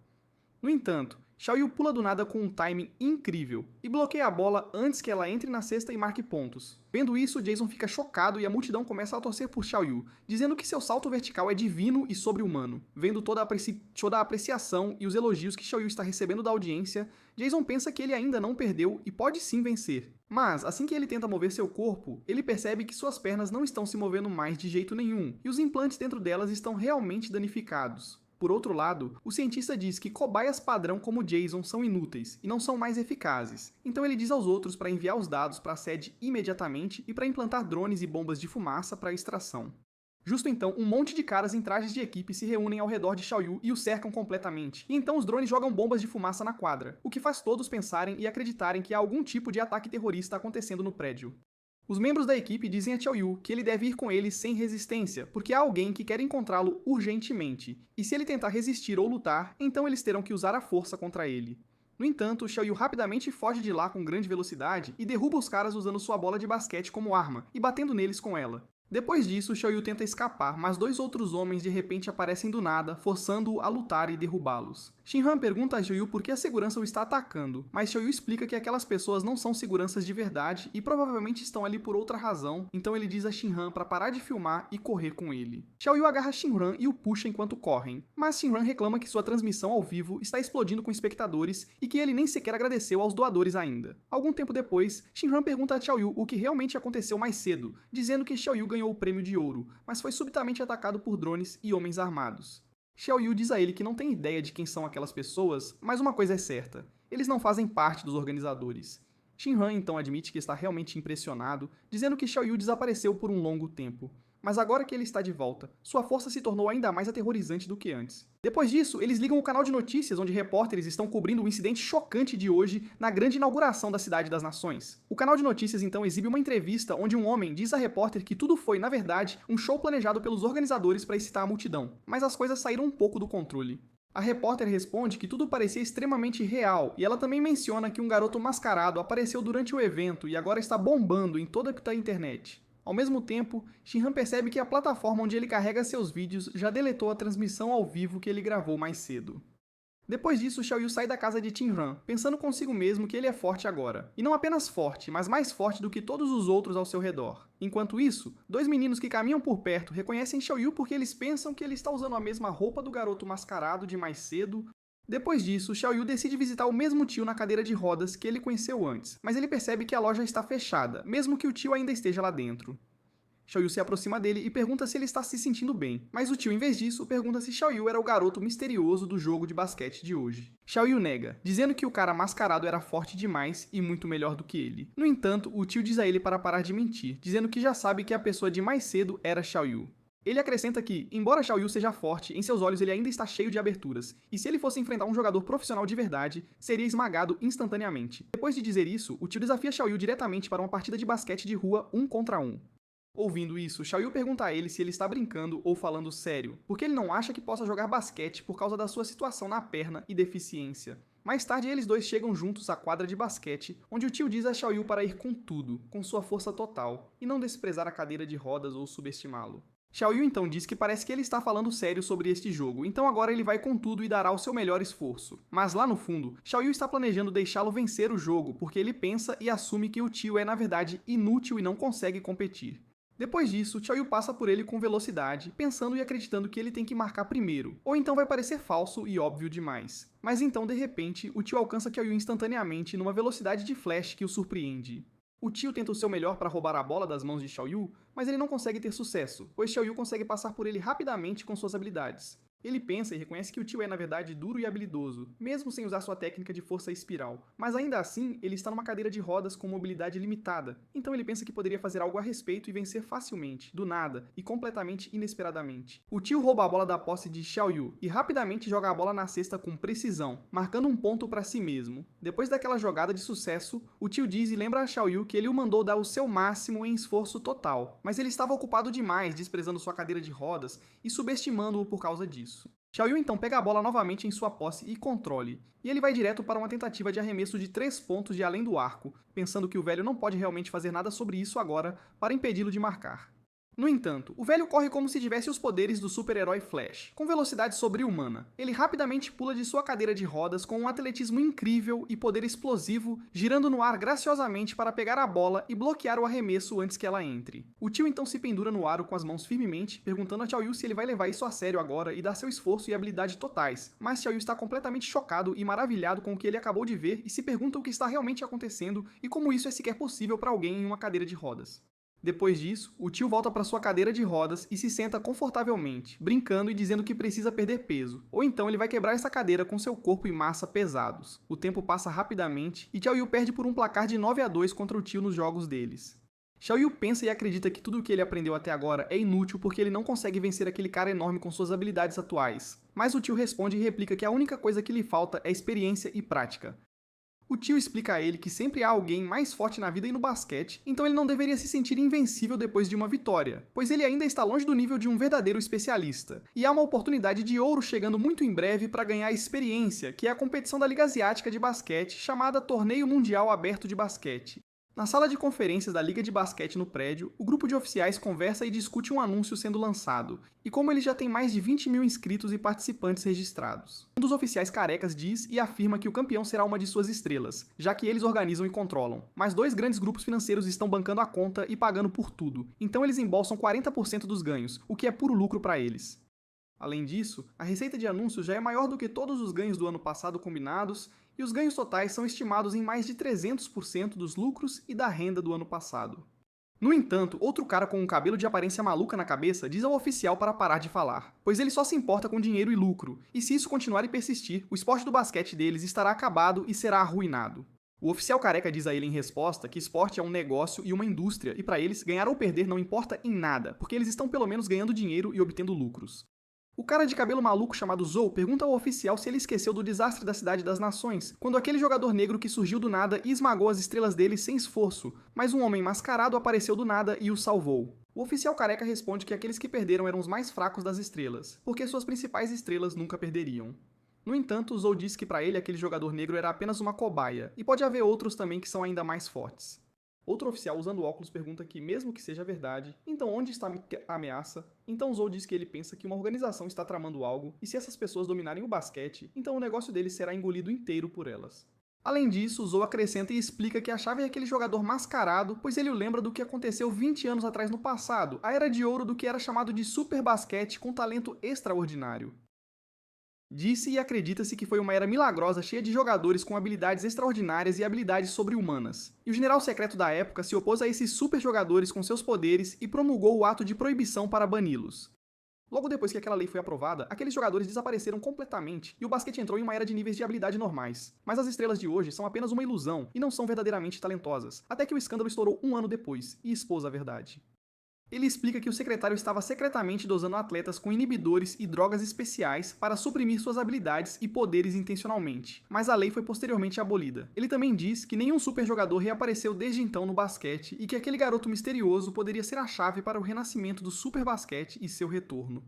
No entanto, Xiaoyu pula do nada com um timing incrível e bloqueia a bola antes que ela entre na cesta e marque pontos. Vendo isso, Jason fica chocado e a multidão começa a torcer por Xiaoyu, dizendo que seu salto vertical é divino e sobre-humano. Vendo toda a apreciação e os elogios que Xiaoyu está recebendo da audiência, Jason pensa que ele ainda não perdeu e pode sim vencer. Mas, assim que ele tenta mover seu corpo, ele percebe que suas pernas não estão se movendo mais de jeito nenhum, e os implantes dentro delas estão realmente danificados. Por outro lado, o cientista diz que cobaias padrão como Jason são inúteis e não são mais eficazes, então ele diz aos outros para enviar os dados para a sede imediatamente e para implantar drones e bombas de fumaça para a extração. Justo então, um monte de caras em trajes de equipe se reúnem ao redor de Xiaoyu e o cercam completamente. E então os drones jogam bombas de fumaça na quadra, o que faz todos pensarem e acreditarem que há algum tipo de ataque terrorista acontecendo no prédio. Os membros da equipe dizem a Xiaoyu que ele deve ir com eles sem resistência, porque há alguém que quer encontrá-lo urgentemente, e se ele tentar resistir ou lutar, então eles terão que usar a força contra ele. No entanto, Xiaoyu rapidamente foge de lá com grande velocidade e derruba os caras usando sua bola de basquete como arma e batendo neles com ela. Depois disso, Xiaoyu tenta escapar, mas dois outros homens de repente aparecem do nada, forçando-o a lutar e derrubá-los. Shinran pergunta a Xiaoyu por que a segurança o está atacando, mas Xiaoyu explica que aquelas pessoas não são seguranças de verdade e provavelmente estão ali por outra razão, então ele diz a Shinran para parar de filmar e correr com ele. Xiaoyu agarra Shinran e o puxa enquanto correm, mas Shinran reclama que sua transmissão ao vivo está explodindo com espectadores e que ele nem sequer agradeceu aos doadores ainda. Algum tempo depois, Shinran pergunta a Xiaoyu o que realmente aconteceu mais cedo, dizendo que Xiaoyu ganhou o prêmio de ouro, mas foi subitamente atacado por drones e homens armados. Xiaoyu diz a ele que não tem ideia de quem são aquelas pessoas, mas uma coisa é certa, eles não fazem parte dos organizadores. Shinran então admite que está realmente impressionado, dizendo que Xiaoyu desapareceu por um longo tempo. Mas agora que ele está de volta, sua força se tornou ainda mais aterrorizante do que antes. Depois disso, eles ligam o canal de notícias onde repórteres estão cobrindo o incidente chocante de hoje na grande inauguração da Cidade das Nações. O canal de notícias então exibe uma entrevista onde um homem diz a repórter que tudo foi, na verdade, um show planejado pelos organizadores para excitar a multidão, mas as coisas saíram um pouco do controle. A repórter responde que tudo parecia extremamente real, e ela também menciona que um garoto mascarado apareceu durante o evento e agora está bombando em toda a internet. Ao mesmo tempo, Shinran percebe que a plataforma onde ele carrega seus vídeos já deletou a transmissão ao vivo que ele gravou mais cedo. Depois disso, Xiaoyu sai da casa de Shinran, pensando consigo mesmo que ele é forte agora. E não apenas forte, mas mais forte do que todos os outros ao seu redor. Enquanto isso, dois meninos que caminham por perto reconhecem Xiaoyu porque eles pensam que ele está usando a mesma roupa do garoto mascarado de mais cedo. Depois disso, Xiaoyu decide visitar o mesmo tio na cadeira de rodas que ele conheceu antes, mas ele percebe que a loja está fechada, mesmo que o tio ainda esteja lá dentro. Xiaoyu se aproxima dele e pergunta se ele está se sentindo bem, mas o tio, em vez disso, pergunta se Xiaoyu era o garoto misterioso do jogo de basquete de hoje. Xiaoyu nega, dizendo que o cara mascarado era forte demais e muito melhor do que ele. No entanto, o tio diz a ele para parar de mentir, dizendo que já sabe que a pessoa de mais cedo era Xiaoyu. Ele acrescenta que, embora Xiaoyu seja forte, em seus olhos ele ainda está cheio de aberturas, e se ele fosse enfrentar um jogador profissional de verdade, seria esmagado instantaneamente. Depois de dizer isso, o tio desafia Xiaoyu diretamente para uma partida de basquete de rua 1 contra 1. Ouvindo isso, Xiaoyu pergunta a ele se ele está brincando ou falando sério, porque ele não acha que possa jogar basquete por causa da sua situação na perna e deficiência. Mais tarde, eles dois chegam juntos à quadra de basquete, onde o tio diz a Xiaoyu para ir com tudo, com sua força total, e não desprezar a cadeira de rodas ou subestimá-lo. Xiaoyu então diz que parece que ele está falando sério sobre este jogo, então agora ele vai com tudo e dará o seu melhor esforço. Mas lá no fundo, Xiaoyu está planejando deixá-lo vencer o jogo, porque ele pensa e assume que o tio é na verdade inútil e não consegue competir. Depois disso, Xiaoyu passa por ele com velocidade, pensando e acreditando que ele tem que marcar primeiro, ou então vai parecer falso e óbvio demais. Mas então, de repente, o tio alcança Xiaoyu instantaneamente numa velocidade de flash que o surpreende. O tio tenta o seu melhor para roubar a bola das mãos de Xiaoyu, mas ele não consegue ter sucesso, pois Xiaoyu consegue passar por ele rapidamente com suas habilidades. Ele pensa e reconhece que o tio é na verdade duro e habilidoso, mesmo sem usar sua técnica de força espiral, mas ainda assim ele está numa cadeira de rodas com mobilidade limitada, então ele pensa que poderia fazer algo a respeito e vencer facilmente, do nada e completamente inesperadamente. O tio rouba a bola da posse de Xiaoyu e rapidamente joga a bola na cesta com precisão, marcando um ponto para si mesmo. Depois daquela jogada de sucesso, o tio diz e lembra a Xiaoyu que ele o mandou dar o seu máximo em esforço total, mas ele estava ocupado demais desprezando sua cadeira de rodas e subestimando-o por causa disso. Xiaoyu então pega a bola novamente em sua posse e controle, e ele vai direto para uma tentativa de arremesso de 3 pontos de além do arco, pensando que o velho não pode realmente fazer nada sobre isso agora para impedi-lo de marcar. No entanto, o velho corre como se tivesse os poderes do super-herói Flash, com velocidade sobre-humana. Ele rapidamente pula de sua cadeira de rodas com um atletismo incrível e poder explosivo, girando no ar graciosamente para pegar a bola e bloquear o arremesso antes que ela entre. O tio então se pendura no aro com as mãos firmemente, perguntando a Xiaoyu se ele vai levar isso a sério agora e dar seu esforço e habilidade totais, mas Xiaoyu está completamente chocado e maravilhado com o que ele acabou de ver e se pergunta o que está realmente acontecendo e como isso é sequer possível para alguém em uma cadeira de rodas. Depois disso, o tio volta para sua cadeira de rodas e se senta confortavelmente, brincando e dizendo que precisa perder peso, ou então ele vai quebrar essa cadeira com seu corpo e massa pesados. O tempo passa rapidamente e Xiaoyu perde por um placar de 9-2 contra o tio nos jogos deles. Xiaoyu pensa e acredita que tudo o que ele aprendeu até agora é inútil porque ele não consegue vencer aquele cara enorme com suas habilidades atuais. Mas o tio responde e replica que a única coisa que lhe falta é experiência e prática. O tio explica a ele que sempre há alguém mais forte na vida e no basquete, então ele não deveria se sentir invencível depois de uma vitória, pois ele ainda está longe do nível de um verdadeiro especialista. E há uma oportunidade de ouro chegando muito em breve para ganhar experiência, que é a competição da Liga Asiática de Basquete, chamada Torneio Mundial Aberto de Basquete. Na sala de conferências da Liga de Basquete no prédio, o grupo de oficiais conversa e discute um anúncio sendo lançado, e como ele já tem mais de 20 mil inscritos e participantes registrados. Um dos oficiais carecas diz e afirma que o campeão será uma de suas estrelas, já que eles organizam e controlam. Mas dois grandes grupos financeiros estão bancando a conta e pagando por tudo, então eles embolsam 40% dos ganhos, o que é puro lucro para eles. Além disso, a receita de anúncios já é maior do que todos os ganhos do ano passado combinados, e os ganhos totais são estimados em mais de 300% dos lucros e da renda do ano passado. No entanto, outro cara com um cabelo de aparência maluca na cabeça diz ao oficial para parar de falar, pois ele só se importa com dinheiro e lucro, e se isso continuar e persistir, o esporte do basquete deles estará acabado e será arruinado. O oficial careca diz a ele em resposta que esporte é um negócio e uma indústria, e para eles, ganhar ou perder não importa em nada, porque eles estão pelo menos ganhando dinheiro e obtendo lucros. O cara de cabelo maluco chamado Zou pergunta ao oficial se ele esqueceu do desastre da Cidade das Nações, quando aquele jogador negro que surgiu do nada e esmagou as estrelas dele sem esforço, mas um homem mascarado apareceu do nada e o salvou. O oficial careca responde que aqueles que perderam eram os mais fracos das estrelas, porque suas principais estrelas nunca perderiam. No entanto, Zou diz que para ele aquele jogador negro era apenas uma cobaia, e pode haver outros também que são ainda mais fortes. Outro oficial usando óculos pergunta que, mesmo que seja verdade, então onde está a ameaça? Então Zou diz que ele pensa que uma organização está tramando algo, e se essas pessoas dominarem o basquete, então o negócio deles será engolido inteiro por elas. Além disso, Zou acrescenta e explica que a chave é aquele jogador mascarado, pois ele o lembra do que aconteceu 20 anos atrás no passado, a era de ouro do que era chamado de super basquete com talento extraordinário. Disse e acredita-se que foi uma era milagrosa cheia de jogadores com habilidades extraordinárias e habilidades sobre-humanas. E o general secreto da época se opôs a esses super jogadores com seus poderes e promulgou o ato de proibição para bani-los. Logo depois que aquela lei foi aprovada, aqueles jogadores desapareceram completamente e o basquete entrou em uma era de níveis de habilidade normais. Mas as estrelas de hoje são apenas uma ilusão e não são verdadeiramente talentosas, até que o escândalo estourou um ano depois e expôs a verdade. Ele explica que o secretário estava secretamente dosando atletas com inibidores e drogas especiais para suprimir suas habilidades e poderes intencionalmente, mas a lei foi posteriormente abolida. Ele também diz que nenhum super jogador reapareceu desde então no basquete e que aquele garoto misterioso poderia ser a chave para o renascimento do super basquete e seu retorno.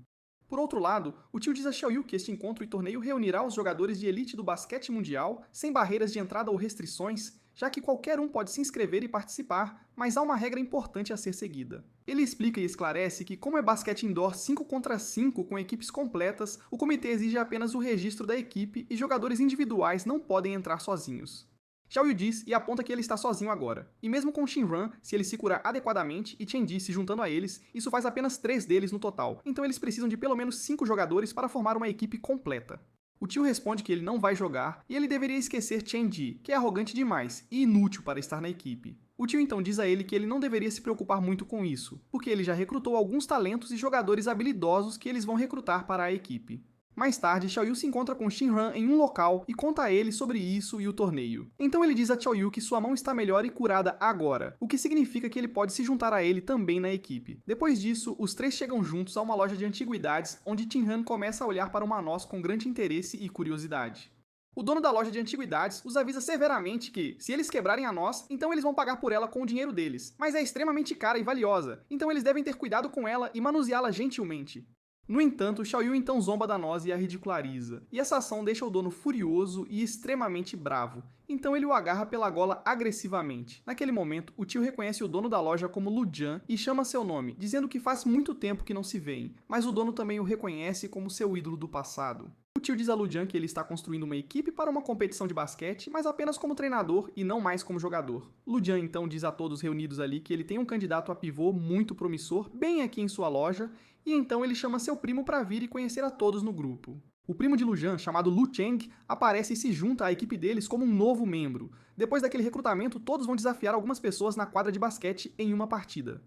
Por outro lado, o tio diz a Xiaoyu que este encontro e torneio reunirá os jogadores de elite do basquete mundial, sem barreiras de entrada ou restrições, já que qualquer um pode se inscrever e participar, mas há uma regra importante a ser seguida. Ele explica e esclarece que, como é basquete indoor 5 contra 5 com equipes completas, o comitê exige apenas o registro da equipe e jogadores individuais não podem entrar sozinhos. Xiaoyu diz e aponta que ele está sozinho agora. E mesmo com Shinran, se ele se curar adequadamente, e Chen Ji se juntando a eles, isso faz apenas 3 deles no total, então eles precisam de pelo menos 5 jogadores para formar uma equipe completa. O tio responde que ele não vai jogar e ele deveria esquecer Chen Ji, que é arrogante demais e inútil para estar na equipe. O tio então diz a ele que ele não deveria se preocupar muito com isso, porque ele já recrutou alguns talentos e jogadores habilidosos que eles vão recrutar para a equipe. Mais tarde, Xiaoyu se encontra com Shinran em um local e conta a ele sobre isso e o torneio. Então ele diz a Xiaoyu que sua mão está melhor e curada agora, o que significa que ele pode se juntar a ele também na equipe. Depois disso, os três chegam juntos a uma loja de antiguidades, onde Shinran começa a olhar para uma noz com grande interesse e curiosidade. O dono da loja de antiguidades os avisa severamente que, se eles quebrarem a noz, então eles vão pagar por ela com o dinheiro deles, mas é extremamente cara e valiosa, então eles devem ter cuidado com ela e manuseá-la gentilmente. No entanto, Xiaoyu então zomba da noz e a ridiculariza, e essa ação deixa o dono furioso e extremamente bravo, então ele o agarra pela gola agressivamente. Naquele momento, o tio reconhece o dono da loja como Lu Jian e chama seu nome, dizendo que faz muito tempo que não se veem, mas o dono também o reconhece como seu ídolo do passado. O tio diz a Lu Jian que ele está construindo uma equipe para uma competição de basquete, mas apenas como treinador e não mais como jogador. Lu Jian então diz a todos reunidos ali que ele tem um candidato a pivô muito promissor bem aqui em sua loja, e então ele chama seu primo para vir e conhecer a todos no grupo. O primo de Lu Jian, chamado Lu Cheng, aparece e se junta à equipe deles como um novo membro. Depois daquele recrutamento, todos vão desafiar algumas pessoas na quadra de basquete em uma partida.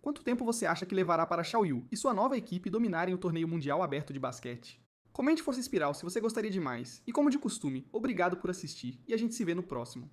Quanto tempo você acha que levará para Xiaoyu e sua nova equipe dominarem o torneio mundial aberto de basquete? Comente Força Espiral se você gostaria de mais. E como de costume, obrigado por assistir e a gente se vê no próximo.